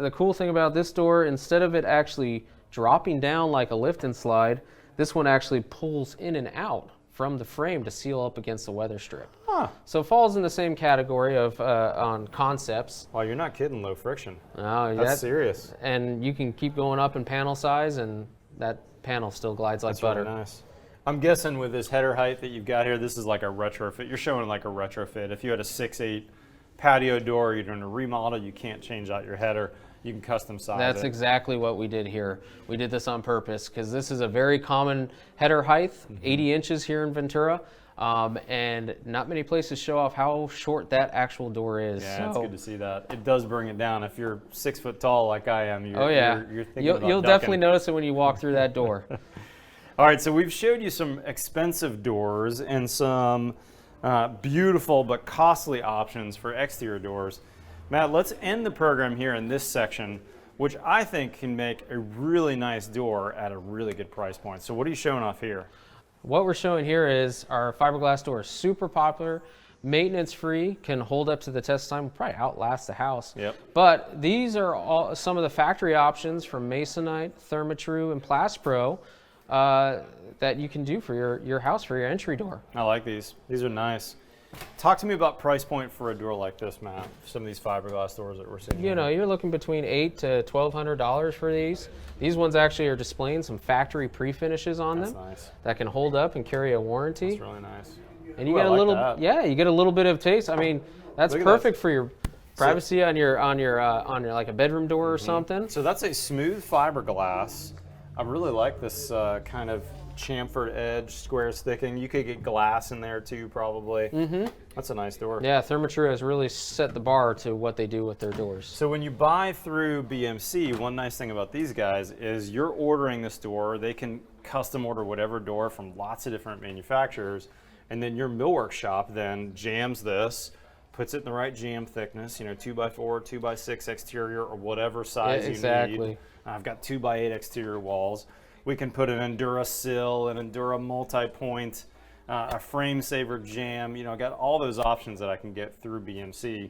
the cool thing about this door, instead of it actually dropping down like a lift and slide, this one actually pulls in and out from the frame to seal up against the weather strip. Huh. So it falls in the same category of on concepts. Well, you're not kidding. Low friction. No, That's serious. and you can keep going up in panel size, and that panel still glides like That's butter. really nice. I'm guessing with this header height that you've got here, this is like a retrofit. You're showing like a retrofit. If you had a 6'8" patio door, you're doing a remodel, you can't change out your header. You can custom size That's it. exactly what we did here. We did this on purpose because this is a very common header height, 80 inches here in Ventura, and not many places show off how short that actual door is. Yeah, it's So- good to see that. It does bring it down. If you're 6 foot tall like I am, you're, Oh yeah, you're thinking you'll about ducking. definitely notice it when you walk through that door. All right, so we've showed you some expensive doors and some beautiful but costly options for exterior doors. Matt, let's end the program here in this section which I think can make a really nice door at a really good price point. So what are you showing off here? What we're showing here is our fiberglass door is super popular, maintenance free, can hold up to the test of time, will probably outlast the house. Yep. But these are all some of the factory options from Masonite, Therma-Tru, and Plastpro that you can do for your house, for your entry door. I like these. These are nice. Talk to me about price point for a door like this, Matt. Some of these fiberglass doors that we're seeing. You know, you're looking between $800 to $1,200 for these. These ones actually are displaying some factory pre-finishes on them. Nice. That can hold up and carry a warranty. That's really nice. And you Ooh, get I a like little, that. yeah, you get a little bit of taste. I mean, that's Look at perfect this. for your privacy on your like a bedroom door or something. So that's a smooth fiberglass. I really like this kind of chamfered edge, square sticking. You could get glass in there too, probably. That's a nice door. Yeah, Therma-Tru has really set the bar to what they do with their doors. So when you buy through BMC, one nice thing about these guys is you're ordering this door. They can custom order whatever door from lots of different manufacturers, and then your millwork shop then jams this, puts it in the right jam thickness, 2x4, 2x6 exterior, or whatever size you exactly. need. I've got 2x8 exterior walls. We can put an Endura sill, an Endura multi-point, a frame saver jam. I got all those options that I can get through BMC,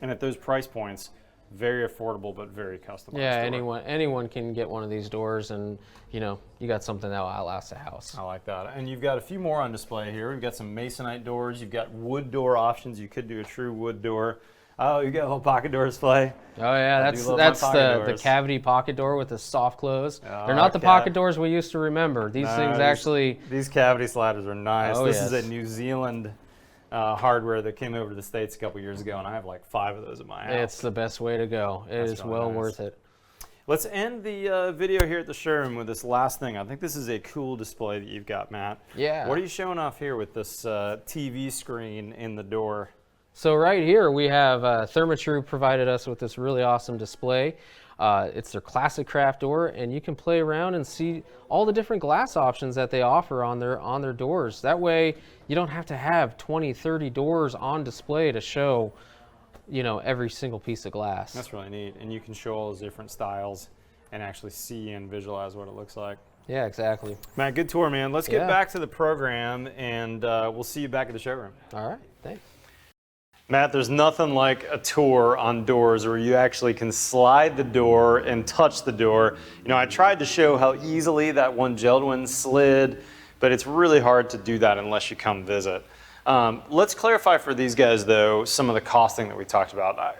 and at those price points, very affordable but very customized. Yeah, door. anyone can get one of these doors, and you got something that will outlast a house. I like that. And you've got a few more on display here. We've got some Masonite doors. You've got wood door options. You could do a true wood door. Oh, you got a little pocket door display. Oh yeah, that's the cavity pocket door with the soft close. Oh, They're not the pocket doors we used to remember. These things actually. These cavity sliders are nice. Oh, this yes. is a New Zealand hardware that came over to the States a couple years ago, and I have like 5 of those at my house. It's the best way to go. It is really well nice. worth it. Let's end the video here at the showroom with this last thing. I think this is a cool display that you've got, Matt. Yeah. What are you showing off here with this TV screen in the door? So right here we have Therma-Tru provided us with this really awesome display. It's their classic craft door, and you can play around and see all the different glass options that they offer on their doors. That way you don't have to have 20, 30 doors on display to show every single piece of glass. That's really neat, and you can show all those different styles and actually see and visualize what it looks like. Yeah, exactly. Matt, good tour, man. Let's get Yeah. back to the program, and we'll see you back at the showroom. All right, thanks. Matt, there's nothing like a tour on doors where you actually can slide the door and touch the door. I tried to show how easily that one Jeld-Wen slid, but it's really hard to do that unless you come visit. Let's clarify for these guys, though, some of the costing that we talked about.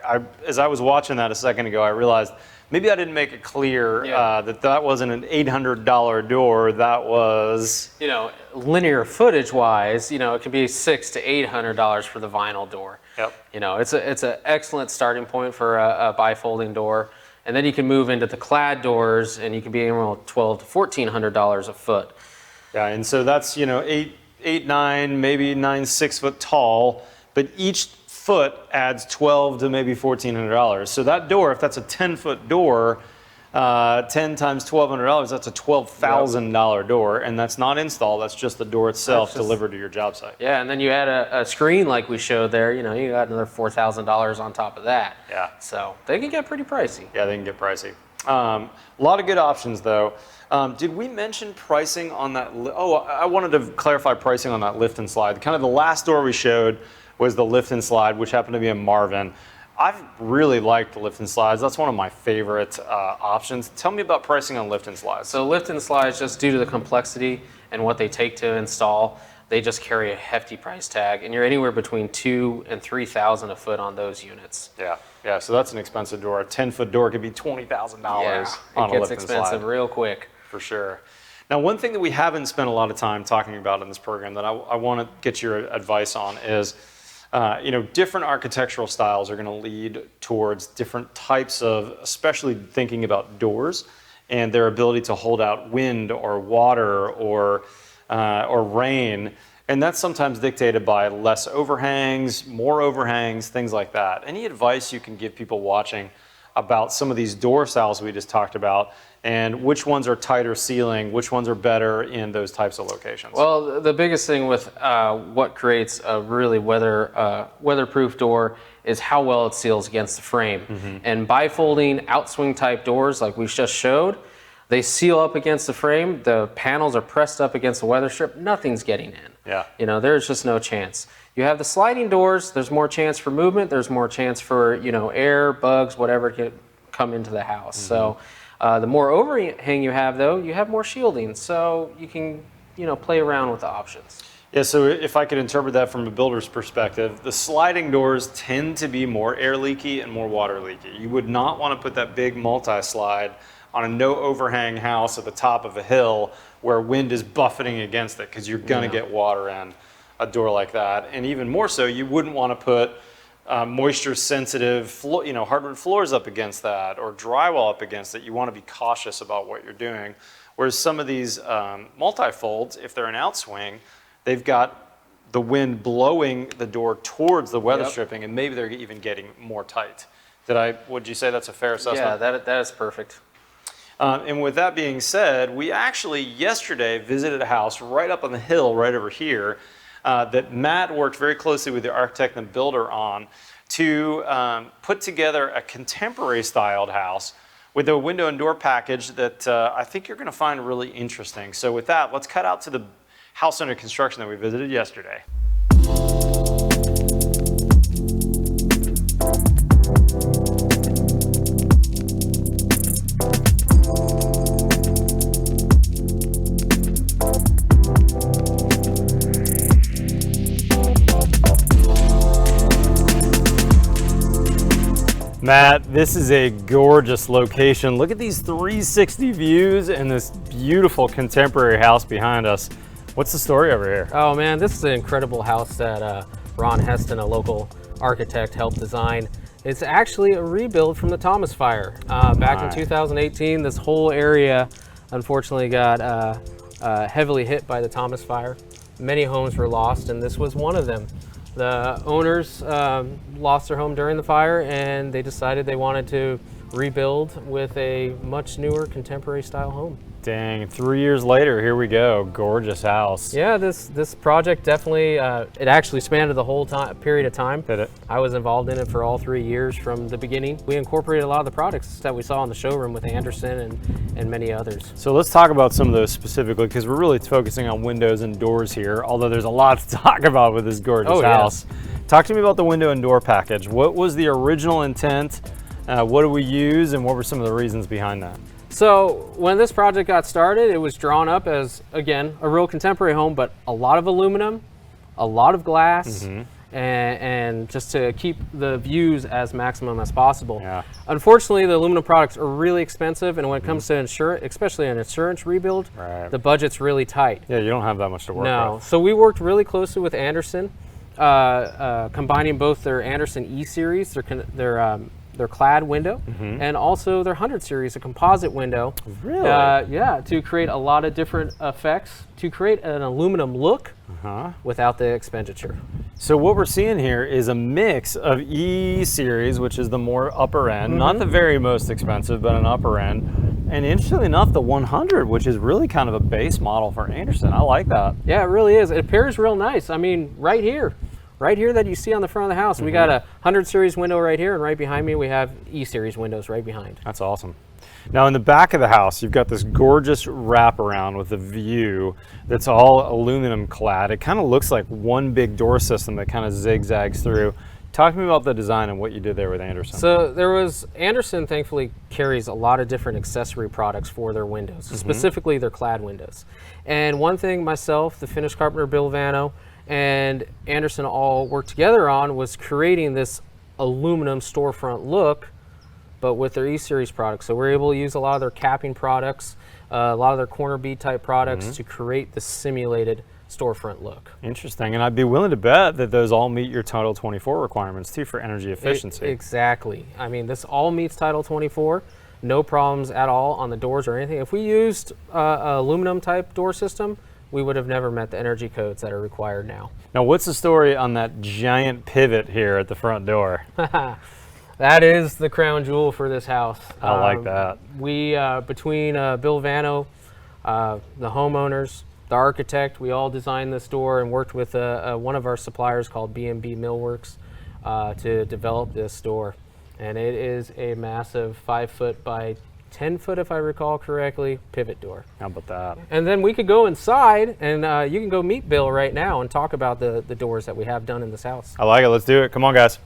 As I was watching that a second ago, I realized maybe I didn't make it clear that wasn't an $800 door. That was, linear footage wise, it could be $600 to $800 for the vinyl door. Yep. It's an excellent starting point for a bifolding door, and then you can move into the Clad doors, and you can be around $1,200 to $1,400 a foot. Yeah, and so that's 8, 9, maybe 9, 6 foot tall, but each foot adds $1,200 to maybe $1,400. So that door, if that's a 10-foot door, 10 times $1,200, that's a $12,000 door, and that's not install. That's just the door itself delivered to your job site. Yeah, and then you add a screen like we showed there. You got another $4,000 on top of that. Yeah. So they can get pretty pricey. Yeah, they can get pricey. A lot of good options, though. Did we mention pricing on that? I wanted to clarify pricing on that lift and slide. Kind of the last door we showed was the lift and slide, which happened to be a Marvin. I've really liked the lift and slides. That's one of my favorite options. Tell me about pricing on lift and slides. So lift and slides, just due to the complexity and what they take to install, they just carry a hefty price tag, and you're anywhere between $2,000 and $3,000 a foot on those units. Yeah. So that's an expensive door. A 10-foot door could be $20,000 on a lift and slide. It gets expensive real quick. For sure. Now, one thing that we haven't spent a lot of time talking about in this program that I want to get your advice on is, different architectural styles are going to lead towards different types of, especially thinking about doors and their ability to hold out wind or water or rain. And that's sometimes dictated by less overhangs, more overhangs, things like that. Any advice you can give people watching about some of these door styles we just talked about, and which ones are tighter sealing, which ones are better in those types of locations? Well, the biggest thing with what creates a really weatherproof door is how well it seals against the frame. And bifolding outswing type doors like we just showed, they seal up against the frame, the panels are pressed up against the weather strip, nothing's getting in. Yeah. You know, there's just no chance. You have the sliding doors, there's more chance for movement, there's more chance for, you know, air, bugs, whatever can come into the house. So the more overhang you have, though, you have more shielding, so you can, you know, play around with the options. Yeah, so if I could interpret that from a builder's perspective, the sliding doors tend to be more air leaky and more water leaky. You would not want to put that big multi-slide on a no overhang house at the top of a hill where wind is buffeting against it, because you're going to get water in a door like that. And even more so, you wouldn't want to put moisture sensitive hardwood floors up against that, or drywall up against it. You want to be cautious about what you're doing. Whereas some of these multi-folds, if they're an outswing, they've got the wind blowing the door towards the weather stripping, and maybe they're even getting more tight. Would you say that's a fair assessment? Yeah, that is perfect. And with that being said, we actually yesterday visited a house right up on the hill right over here that Matt worked very closely with the architect and builder on to put together a contemporary styled house with a window and door package that I think you're going to find really interesting. So with that, let's cut out to the house under construction that we visited yesterday. Matt, this is a gorgeous location. Look at these 360 views and this beautiful contemporary house behind us. What's the story over here? Oh man, this is an incredible house that Ron Heston, a local architect, helped design. It's actually a rebuild from the Thomas Fire. Back in 2018, this whole area unfortunately got heavily hit by the Thomas Fire. Many homes were lost, and this was one of them. The owners lost their home during the fire, and they decided they wanted to rebuild with a much newer contemporary style home. Dang, 3 years later, here we go. Gorgeous house. Yeah, this project definitely, it actually spanned the whole period of time. Did it? I was involved in it for all 3 years from the beginning. We incorporated a lot of the products that we saw in the showroom with Andersen and many others. So let's talk about some of those specifically, because we're really focusing on windows and doors here, although there's a lot to talk about with this gorgeous house. Talk to me about the window and door package. What was the original intent? What do we use, and what were some of the reasons behind that? So when this project got started, it was drawn up as, again, a real contemporary home, but a lot of aluminum, a lot of glass, and just to keep the views as maximum as possible. Yeah. Unfortunately, the aluminum products are really expensive, and when it comes to insurance, especially an insurance rebuild, the budget's really tight. Yeah, you don't have that much to work with. So we worked really closely with Andersen, combining both their Andersen E-Series, their Clad window, and also their 100 series, a composite window. Really? Yeah, to create a lot of different effects, to create an aluminum look without the expenditure. So what we're seeing here is a mix of E-Series, which is the more upper end, not the very most expensive, but an upper end. And interestingly enough, the 100, which is really kind of a base model for Andersen. I like that. Yeah, it really is. It pairs real nice. I mean, right here that you see on the front of the house, we got a 100 series window right here, and right behind me we have E-Series windows right behind. That's awesome. Now in the back of the house, you've got this gorgeous wraparound with a view that's all aluminum clad. It kind of looks like one big door system that kind of zigzags through. Talk to me about the design and what you did there with Andersen. So Andersen thankfully carries a lot of different accessory products for their windows, specifically their Clad windows. And one thing myself, the finish carpenter Bill Vano, and Andersen all worked together on was creating this aluminum storefront look, but with their E-Series products. So we're able to use a lot of their capping products, a lot of their corner bead type products to create the simulated storefront look. Interesting, and I'd be willing to bet that those all meet your Title 24 requirements too for energy efficiency. Exactly. I mean, this all meets Title 24. No problems at all on the doors or anything. If we used a aluminum type door system, we would have never met the energy codes that are required now. Now, what's the story on that giant pivot here at the front door? That is the crown jewel for this house. I like that. We, between Bill Vano, the homeowners, the architect, we all designed this door and worked with one of our suppliers called B&B Millworks to develop this door. And it is a massive 5 foot by 10 foot, if I recall correctly, pivot door. How about that? And then we could go inside and you can go meet Bill right now and talk about the doors that we have done in this house. I like it. Let's do it. Come on, guys.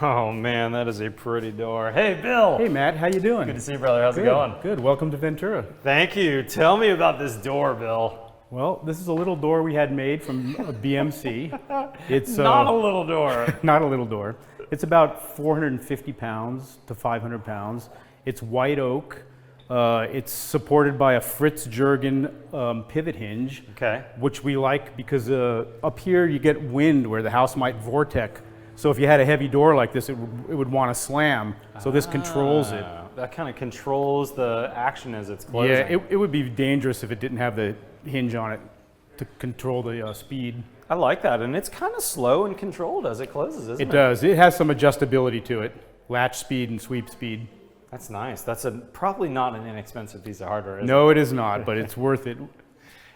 Oh man, that is a pretty door. Hey, Bill. Hey, Matt, how you doing? Good to see you, brother. How's it going? Good. Welcome to Ventura. Thank you. Tell me about this door, Bill. Well, this is a little door we had made from a BMC. It's Not a little door. not a little door. It's about 450 pounds to 500 pounds. It's white oak. It's supported by a Fritz Jurgen pivot hinge, Okay. which we like because up here you get wind where the house might vortex. So if you had a heavy door like this, it would want to slam. So this controls it. That kind of controls the action as it's closing. Yeah, it would be dangerous if it didn't have the hinge on it to control the speed. I like that, and it's kind of slow and controlled as it closes, isn't it? It does. It has some adjustability to it, latch speed and sweep speed. That's nice. That's probably not an inexpensive piece of hardware, is it? No, it is not, but it's worth it.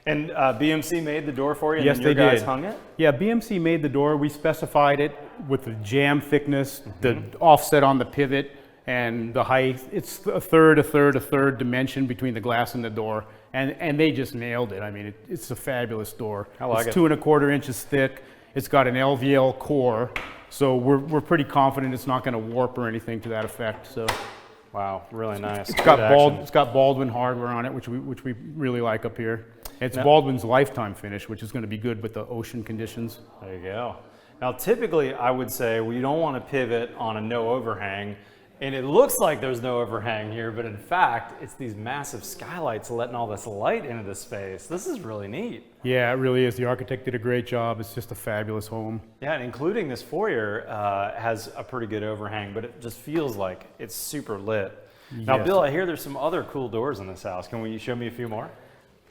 And BMC made the door for you, and Yes, then your they guys did. hung it? Yeah, BMC made the door. We specified it with the jamb thickness, the offset on the pivot, and the height. It's a third dimension between the glass and the door. And they just nailed it. I mean, it's a fabulous door. I like it. It's 2¼ inches thick. It's got an LVL core. So we're pretty confident it's not going to warp or anything to that effect. So Wow, really nice. it's got Baldwin hardware on it, which we really like up here. It's Baldwin's lifetime finish, which is going to be good with the ocean conditions. There you go. Now, typically, I would say we don't want to pivot on a no overhang, and it looks like there's no overhang here, but in fact, it's these massive skylights letting all this light into the space. This is really neat. Yeah, it really is. The architect did a great job. It's just a fabulous home. Yeah, and including this foyer has a pretty good overhang, but it just feels like it's super lit. Now, Yes. Bill, I hear there's some other cool doors in this house. Can you show me a few more?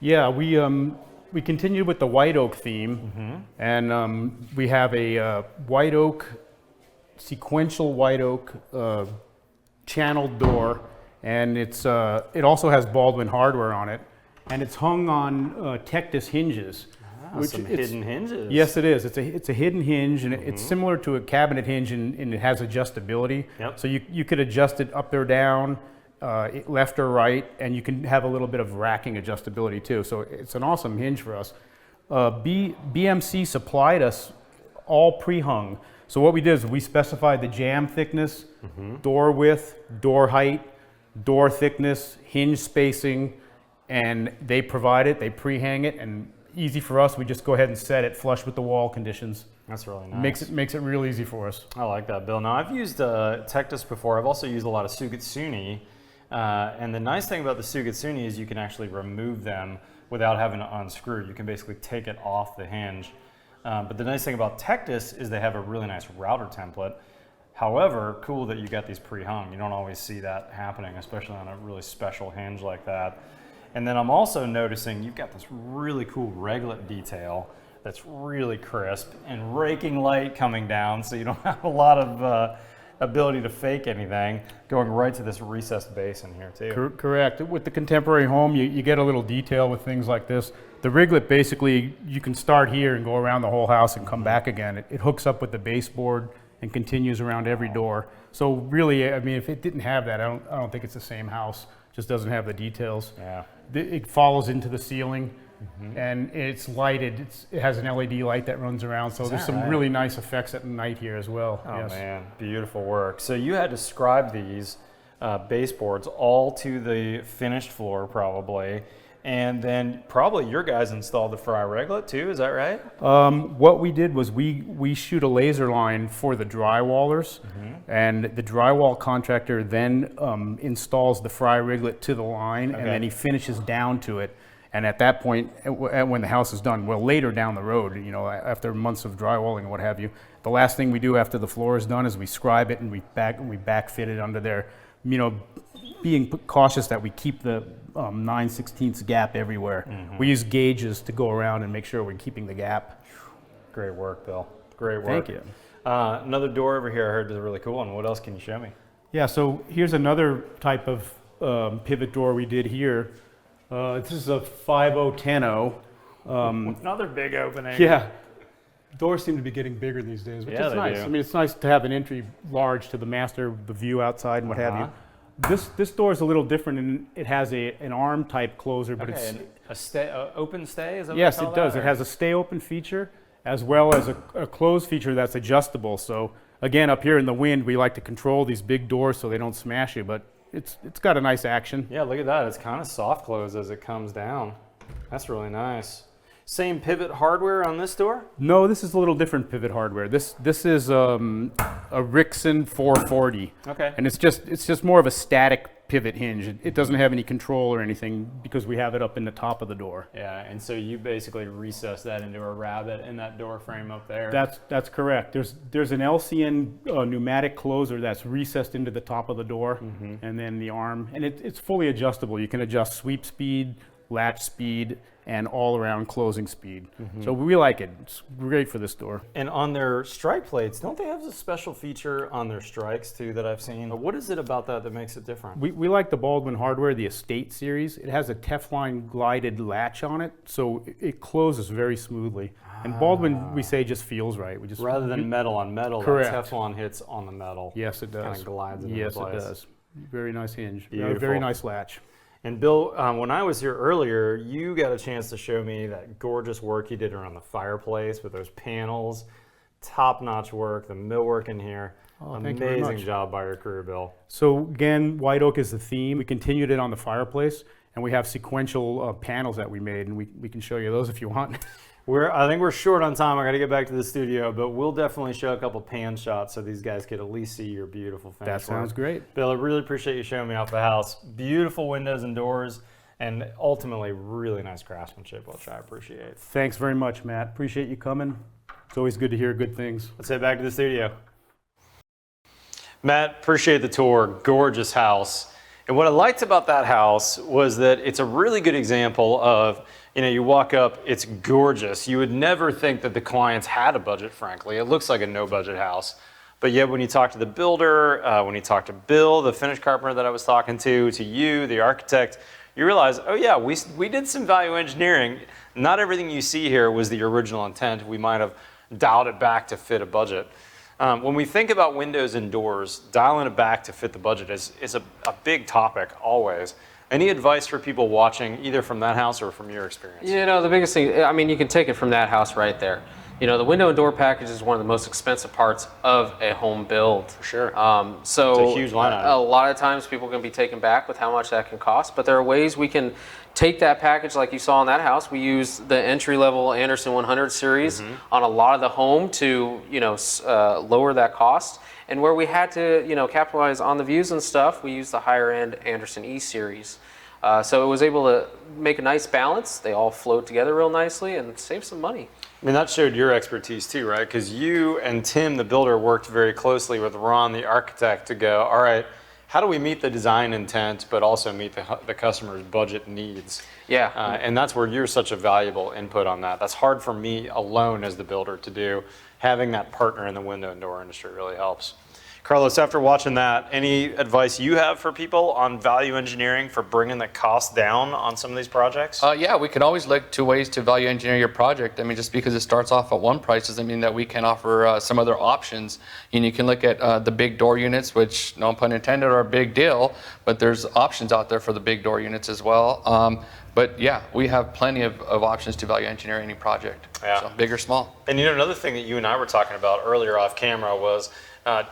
Yeah, we continued with the white oak theme, and we have a white oak, sequential white oak channeled door, and it also has Baldwin hardware on it, and it's hung on Tectus hinges. Some hidden hinges. Yes, it is. It's a hidden hinge, and it's similar to a cabinet hinge, and it has adjustability. Yep. So you could adjust it up or down, left or right, and you can have a little bit of racking adjustability too. So it's an awesome hinge for us. BMC supplied us all pre-hung. So what we did is we specified the jamb thickness, door width, door height, door thickness, hinge spacing, and they provide it. They pre-hang it, and easy for us. We just go ahead and set it flush with the wall conditions. That's really nice. Makes it real easy for us. I like that, Bill. Now, I've used Tectus before. I've also used a lot of Sugatsuni. And the nice thing about the Sugatsuni is you can actually remove them without having to unscrew. You can basically take it off the hinge. But the nice thing about Tectus is they have a really nice router template. However, cool that you got these pre-hung. You don't always see that happening, especially on a really special hinge like that. And then I'm also noticing you've got this really cool reglet detail that's really crisp and raking light coming down, so you don't have a lot of ability to fake anything, going right to this recessed base in here too. Correct. With the contemporary home, you get a little detail with things like this. The riglet, basically, you can start here and go around the whole house and come back again. It hooks up with the baseboard and continues around every door. So really, I mean, if it didn't have that, I don't think it's the same house. Just doesn't have the details. Yeah. It follows into the ceiling, and it's lighted. It has an LED light that runs around, so there's some really nice effects at night here as well. Oh Yes. man, beautiful work. So you had to scribe these baseboards all to the finished floor probably, and then probably your guys installed the fry reglet too, is that right? What we did was we shoot a laser line for the drywallers, and the drywall contractor then installs the fry riglet to the line, and then he finishes down to it. And at that point, when the house is done, well, later down the road, you know, after months of drywalling and what have you, the last thing we do after the floor is done is we scribe it and we backfit it under there, you know, being cautious that we keep the 9/16 gap everywhere. We use gauges to go around and make sure we're keeping the gap. Great work, Bill. Great work. Thank you. Another door over here I heard is a really cool one. What else can you show me? Yeah, so here's another type of pivot door we did here. This is a 5010. Another big opening. Yeah. Doors seem to be getting bigger these days, which Yeah, is they nice. do. I mean, it's nice to have an entry large to the master, the view outside and what have you. This door is a little different, and it has an arm type closer, but Okay, it's and open stay, is that what yes, they call it does. that, It or- has a stay open feature as well as a close feature that's adjustable. So again, up here in the wind, we like to control these big doors so they don't smash you, but it's got a nice action. Yeah, look at that. It's kind of soft close as it comes down. That's really nice. Same pivot hardware on this door? No, this is a little different pivot hardware. This is a Rixson 440. Okay. And it's just more of a static pivot hinge. It doesn't have any control or anything because we have it up in the top of the door. Yeah, and so you basically recess that into a rabbet in that door frame up there. That's correct. There's an LCN pneumatic closer that's recessed into the top of the door, and then the arm, and it's fully adjustable. You can adjust sweep speed, latch speed, and all-around closing speed. So we like it. It's great for this door. And on their strike plates, don't they have a special feature on their strikes too that I've seen? What is it about that makes it different? We like the Baldwin hardware, the Estate series. It has a Teflon glided latch on it, so it closes very smoothly. And Baldwin, we say, just feels right. We just Rather than metal on metal, Correct. that Teflon hits on the metal. Yes, it does. Kind of glides into Yes, place. it does. Very nice hinge. Beautiful. Very nice latch. And Bill, when I was here earlier, you got a chance to show me that gorgeous work you did around the fireplace with those panels. Top-notch work, the millwork in here. Oh, thank you very Amazing much. job by your crew, Bill. So again, white oak is the theme. We continued it on the fireplace, and we have sequential panels that we made, and we can show you those if you want. I think we're short on time. I got to get back to the studio, but we'll definitely show a couple pan shots so these guys could at least see your beautiful finish That sounds work. great. Bill, I really appreciate you showing me off the house. Beautiful windows and doors, and ultimately really nice craftsmanship, which I appreciate. Thanks very much, Matt. Appreciate you coming. It's always good to hear good things. Let's head back to the studio. Matt, appreciate the tour. Gorgeous house. And what I liked about that house was that it's a really good example of, you walk up, it's gorgeous. You would never think that the clients had a budget, frankly. It looks like a no-budget house. But yet when you talk to the builder, when you talk to Bill, the finish carpenter that I was talking to you, the architect, you realize, oh yeah, we did some value engineering. Not everything you see here was the original intent. We might have dialed it back to fit a budget. When we think about windows and doors, dialing it back to fit the budget is a big topic always. Any advice for people watching, either from that house or from your experience? The biggest thing, I mean, you can take it from that house right there. The window and door package is one of the most expensive parts of a home build. For sure. So It's a huge line item. a lot of times people can be taken back with how much that can cost, but there are ways we can take that package like you saw in that house. We use the entry-level Andersen 100 series on a lot of the home to, lower that cost. And where we had to, capitalize on the views and stuff, we used the higher-end Andersen E series. So it was able to make a nice balance. They all flowed together real nicely and save some money. I mean, that showed your expertise too, right? Because you and Tim, the builder, worked very closely with Ron, the architect, to go, all right, how do we meet the design intent, but also meet the customer's budget needs? Yeah. And that's where you're such a valuable input on that. That's hard for me alone as the builder to do. Having that partner in the window and door industry really helps. Carlos, after watching that, any advice you have for people on value engineering for bringing the cost down on some of these projects? Yeah, we can always look to ways to value engineer your project. I mean, just because it starts off at one price doesn't mean that we can offer some other options. You can look at the big door units, which, no pun intended, are a big deal, but there's options out there for the big door units as well. But yeah, we have plenty of options to value engineer any project, so big or small. And another thing that you and I were talking about earlier off camera was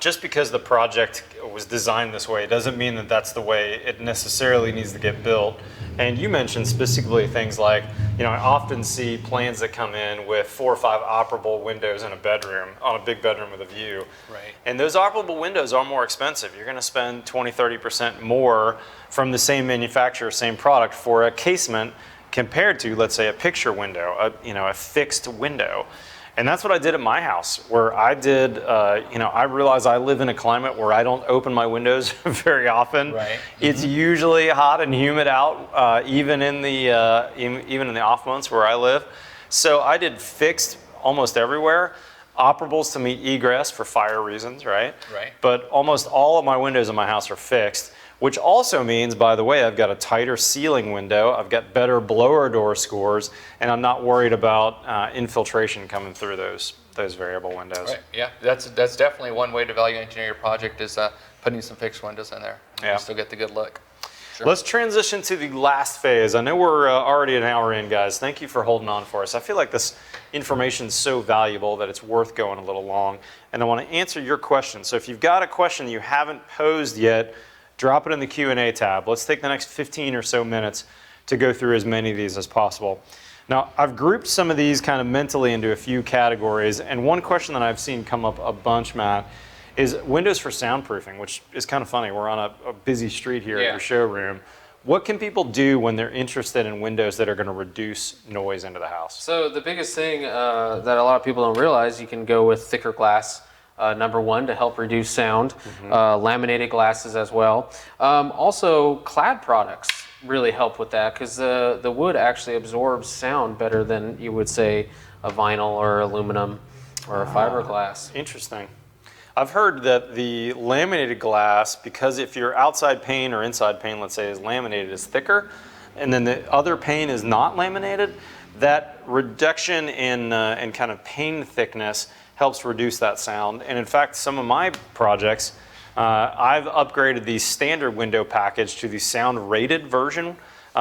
just because the project was designed this way doesn't mean that that's the way it necessarily needs to get built. And you mentioned specifically things like, I often see plans that come in with 4 or 5 operable windows in a bedroom, on a big bedroom with a view. Right. And those operable windows are more expensive. You're going to spend 20-30% more from the same manufacturer, same product for a casement compared to, let's say, a picture window, a fixed window. And that's what I did at my house, where I did, I realize I live in a climate where I don't open my windows very often. Right. It's usually hot and humid out, even in the off months where I live. So I did fixed almost everywhere. operables to meet egress for fire reasons, right? Right. But almost all of my windows in my house are fixed, which also means, by the way, I've got a tighter ceiling window, I've got better blower door scores, and I'm not worried about infiltration coming through those variable windows. Right. Yeah, that's definitely one way to value engineer your project is putting some fixed windows in there. Yeah. You still get the good look. Sure. Let's transition to the last phase. I know we're already an hour in, guys. Thank you for holding on for us. I feel like this information is so valuable that it's worth going a little long, and I want to answer your question. So if you've got a question you haven't posed yet, drop it in the Q&A tab. Let's take the next 15 or so minutes to go through as many of these as possible. Now, I've grouped some of these kind of mentally into a few categories, and one question that I've seen come up a bunch, Matt, is windows for soundproofing, which is kind of funny. We're on a busy street here at your showroom. What can people do when they're interested in windows that are going to reduce noise into the house? So the biggest thing that a lot of people don't realize, you can go with thicker glass, number one, to help reduce sound, laminated glasses as well. Also, Clad products really help with that because the wood actually absorbs sound better than you would say a vinyl or aluminum or a fiberglass. Interesting. I've heard that the laminated glass, because if your outside pane or inside pane, let's say, is laminated, is thicker, and then the other pane is not laminated, that reduction in kind of pane thickness helps reduce that sound. And in fact, some of my projects, I've upgraded the standard window package to the sound rated version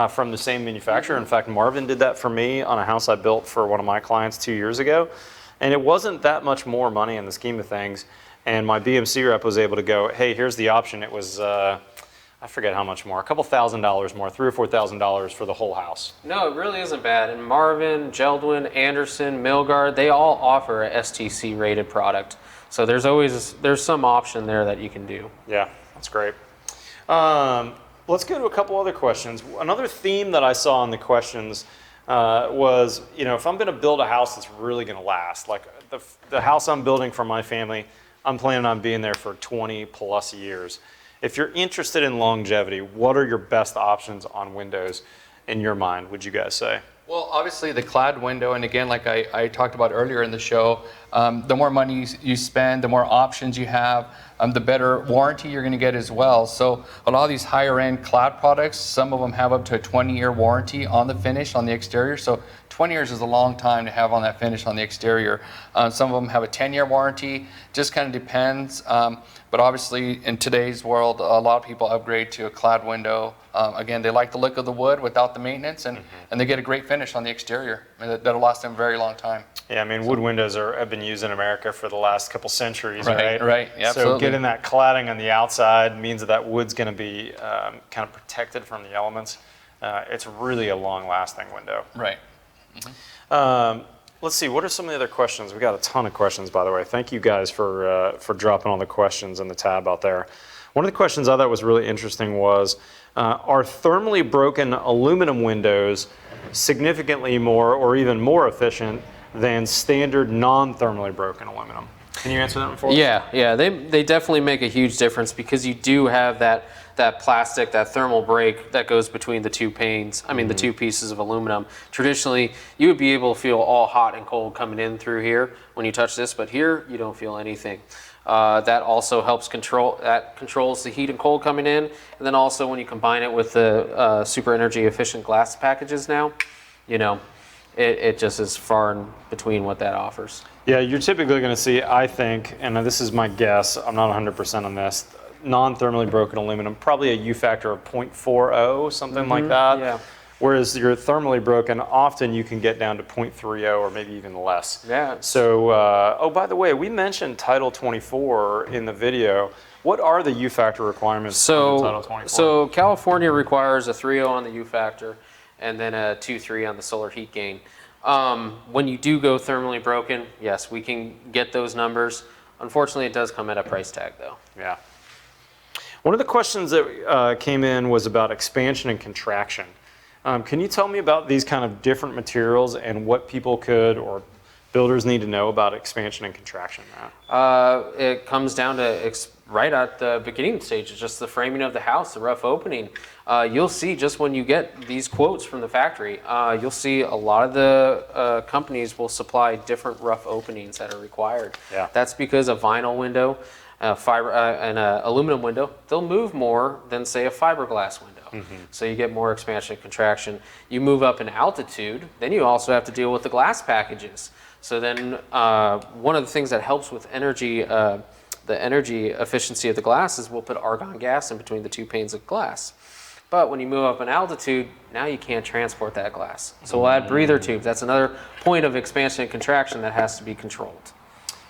from the same manufacturer. In fact, Marvin did that for me on a house I built for one of my clients 2 years ago. And it wasn't that much more money in the scheme of things. And my BMC rep was able to go, hey, here's the option. It was, I forget how much more, a couple $1,000s more, $3,000 or $4,000 for the whole house. No, it really isn't bad. And Marvin, Jeld-Wen, Andersen, Milgard, they all offer a STC rated product. So there's some option there that you can do. Yeah, that's great. Let's go to a couple other questions. Another theme that I saw in the questions was, if I'm going to build a house that's really going to last, like the house I'm building for my family, I'm planning on being there for 20 plus years. If you're interested in longevity, what are your best options on windows in your mind, would you guys say? Well, obviously the Clad window, and again, like I talked about earlier in the show, the more money you spend, the more options you have, the better warranty you're going to get as well. So a lot of these higher end Clad products, some of them have up to a 20-year warranty on the finish, on the exterior. So 20 years is a long time to have on that finish on the exterior. Some of them have a 10-year warranty, just kind of depends. But obviously in today's world, a lot of people upgrade to a Clad window. Again, they like the look of the wood without the maintenance, and they get a great finish on the exterior. That'll last them a very long time. Yeah, I mean, wood windows have been used in America for the last couple centuries, right? Right, yeah, so absolutely. getting that cladding on the outside means that wood's going to be kind of protected from the elements. It's really a long-lasting window. Right. Let's see, what are some of the other questions? We got a ton of questions, by the way. Thank you guys for dropping all the questions in the tab out there. One of the questions I thought was really interesting was, are thermally broken aluminum windows significantly more or even more efficient than standard non-thermally broken aluminum? Can you answer that one for us? Yeah, they definitely make a huge difference because you do have that plastic, that thermal break that goes between the two panes, the two pieces of aluminum. Traditionally, you would be able to feel all hot and cold coming in through here when you touch this, but here you don't feel anything. That also helps controls the heat and cold coming in, and then also when you combine it with the super energy efficient glass packages now, it just is far in between what that offers. Yeah, you're typically going to see, I think, and this is my guess, I'm not 100% on this, non-thermally broken aluminum, probably a U factor of 0.40, something like that. Yeah. Whereas your thermally broken, often you can get down to 0.30 or maybe even less. Yeah. So, oh, by the way, we mentioned Title 24 in the video. What are the U factor requirements under Title 24? So California requires a 3.0 on the U factor and then a 2.3 on the solar heat gain. When you do go thermally broken, yes, we can get those numbers. Unfortunately, it does come at a price tag, though. Yeah. One of the questions that came in was about expansion and contraction. Can you tell me about these kind of different materials and what people could, or builders need to know about expansion and contraction, Matt? It comes down to right at the beginning stage. It's just the framing of the house, the rough opening. You'll see just when you get these quotes from the factory, you'll see a lot of the companies will supply different rough openings that are required. Yeah. That's because a vinyl window, fiber, and an aluminum window, they'll move more than say a fiberglass window. So you get more expansion and contraction. You move up in altitude, then you also have to deal with the glass packages. So then one of the things that helps with energy, the energy efficiency of the glass is we'll put argon gas in between the two panes of glass. But when you move up in altitude, now you can't transport that glass. So we'll add breather tubes. That's another point of expansion and contraction that has to be controlled.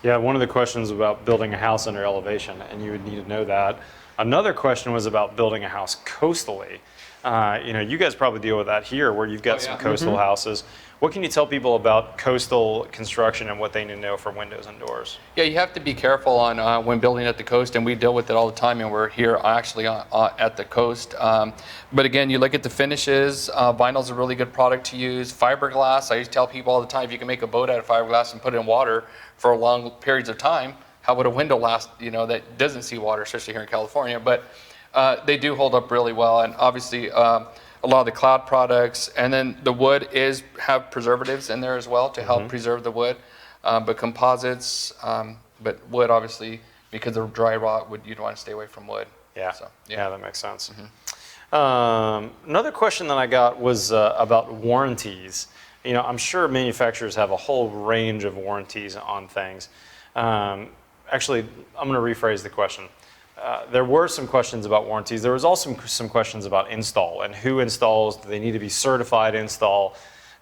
Yeah, one of the questions about building a house under elevation, and you would need to know that. Another question was about building a house coastally. You guys probably deal with that here where you've got some coastal houses. What can you tell people about coastal construction and what they need to know for windows and doors? Yeah, you have to be careful on when building at the coast, and we deal with it all the time, and we're here actually at the coast. But again, you look at the finishes. Vinyl's a really good product to use. Fiberglass, I used to tell people all the time, if you can make a boat out of fiberglass and put it in water for long periods of time, how would a window last, that doesn't see water, especially here in California? But they do hold up really well, and obviously a lot of the Clad products, and then the wood have preservatives in there as well to help preserve the wood. But composites, but wood obviously, because of dry rot, you'd want to stay away from wood. Yeah, So, yeah, that makes sense. Another question that I got was about warranties. I'm sure manufacturers have a whole range of warranties on things. Actually, I'm going to rephrase the question. There were some questions about warranties. There was also some questions about install and who installs. Do they need to be certified install?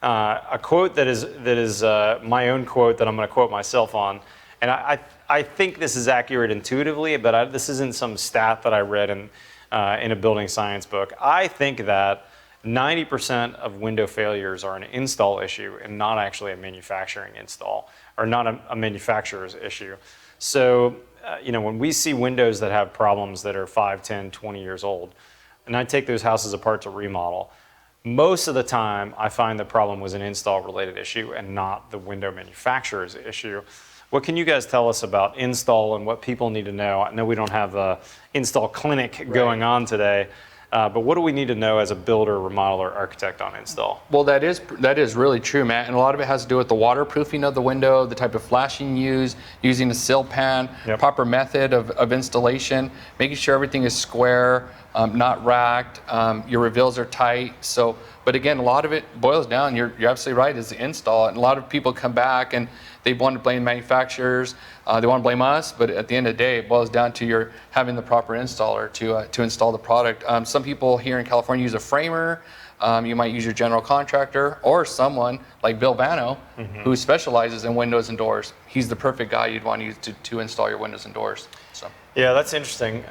A quote that is my own quote that I'm going to quote myself on, and I think this is accurate intuitively, but this isn't some stat that I read in a building science book. I think that 90% of window failures are an install issue and not actually a manufacturing install, or not a manufacturer's issue. So, when we see windows that have problems that are 5, 10, 20 years old, and I take those houses apart to remodel, most of the time I find the problem was an install related issue and not the window manufacturer's issue. What can you guys tell us about install and what people need to know? I know we don't have an install clinic going on today, but what do we need to know as a builder, remodeler, architect on install? Well, that is really true, Matt, and a lot of it has to do with the waterproofing of the window, the type of flashing you use, using a sill pan, proper method of installation, making sure everything is square, not racked, your reveals are tight. So, but again, a lot of it boils down, you're absolutely right, is the install. And a lot of people come back and they want to blame manufacturers, they want to blame us, but at the end of the day, it boils down to your having the proper installer to install the product. Some people here in California use a framer. You might use your general contractor or someone like Bill Vano, who specializes in windows and doors. He's the perfect guy you'd want to use to install your windows and doors. So. Yeah, that's interesting.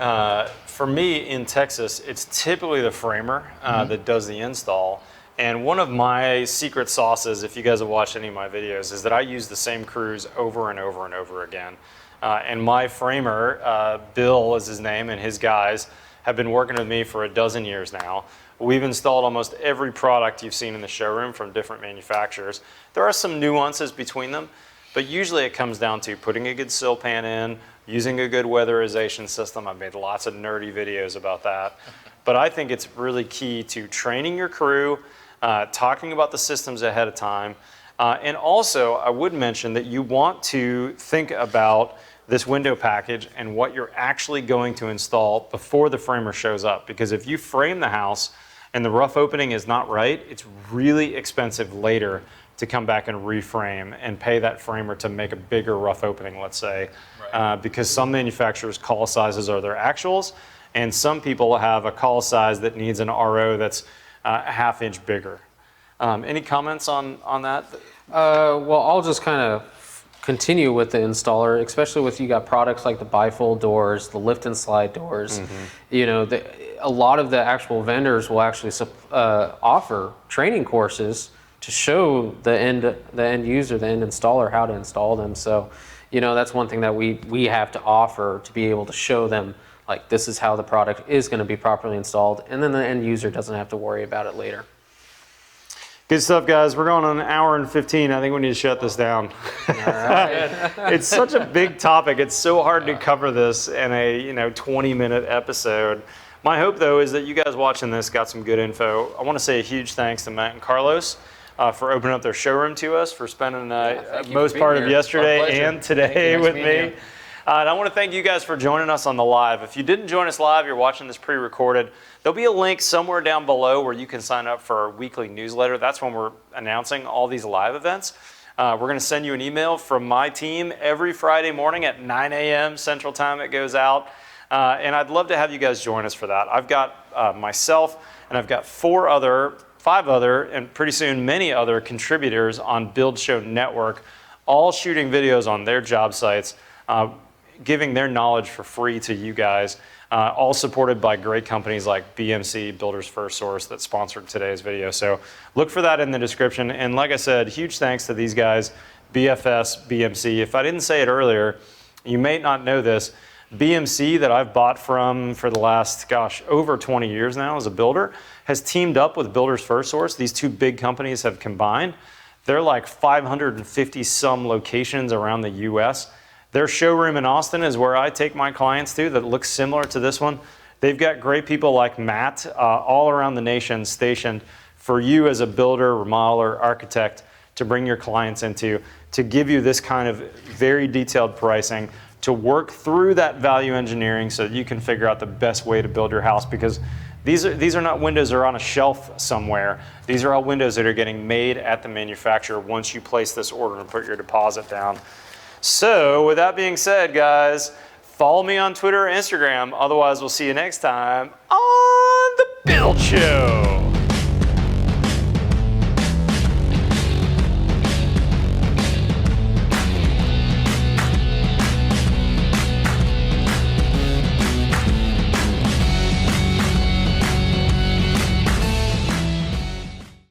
For me in Texas, it's typically the framer that does the install. And one of my secret sauces, if you guys have watched any of my videos, is that I use the same crews over and over and over again. And my framer, Bill is his name, and his guys have been working with me for a dozen years now. We've installed almost every product you've seen in the showroom from different manufacturers. There are some nuances between them, but usually it comes down to putting a good sill pan in, using a good weatherization system. I've made lots of nerdy videos about that. But I think it's really key to training your crew, talking about the systems ahead of time. And also, I would mention that you want to think about this window package and what you're actually going to install before the framer shows up. Because if you frame the house and the rough opening is not right, it's really expensive later to come back and reframe and pay that framer to make a bigger rough opening, let's say. Because some manufacturers' call sizes are their actuals, and some people have a call size that needs an RO that's a half-inch bigger. Any comments on that? Well, I'll just kind of continue with the installer, especially with you got products like the bifold doors, the lift and slide doors. A lot of the actual vendors will actually offer training courses to show the end user, the end installer, how to install them. So, that's one thing that we have to offer, to be able to show them, like, this is how the product is going to be properly installed, and then the end user doesn't have to worry about it later. Good stuff, guys. We're going on an hour and 15. I think we need to shut this down. It's such a big topic. It's so hard to cover this in a 20-minute episode. My hope, though, is that you guys watching this got some good info. I want to say a huge thanks to Matt and Carlos for opening up their showroom to us, for spending most part of yesterday and today with me. And I want to thank you guys for joining us on the live. If you didn't join us live, you're watching this pre-recorded, there'll be a link somewhere down below where you can sign up for our weekly newsletter. That's when we're announcing all these live events. We're going to send you an email from my team every Friday morning at 9 a.m. Central Time. It goes out. And I'd love to have you guys join us for that. I've got myself, and I've got 5 other, and pretty soon many other contributors on Build Show Network, all shooting videos on their job sites, giving their knowledge for free to you guys, all supported by great companies like BMC, Builders FirstSource, that sponsored today's video. So look for that in the description. And like I said, huge thanks to these guys, BFS, BMC. If I didn't say it earlier, you may not know this, BMC that I've bought from for the last, over 20 years now as a builder, has teamed up with Builders FirstSource. These two big companies have combined. They're like 550 some locations around the US. Their showroom in Austin is where I take my clients to that looks similar to this one. They've got great people like Matt all around the nation stationed for you as a builder, remodeler, architect to bring your clients into, to give you this kind of very detailed pricing, to work through that value engineering so that you can figure out the best way to build your house, because these are not windows that are on a shelf somewhere. These are all windows that are getting made at the manufacturer once you place this order and put your deposit down. So with that being said, guys, follow me on Twitter or Instagram. Otherwise, we'll see you next time on The Build Show.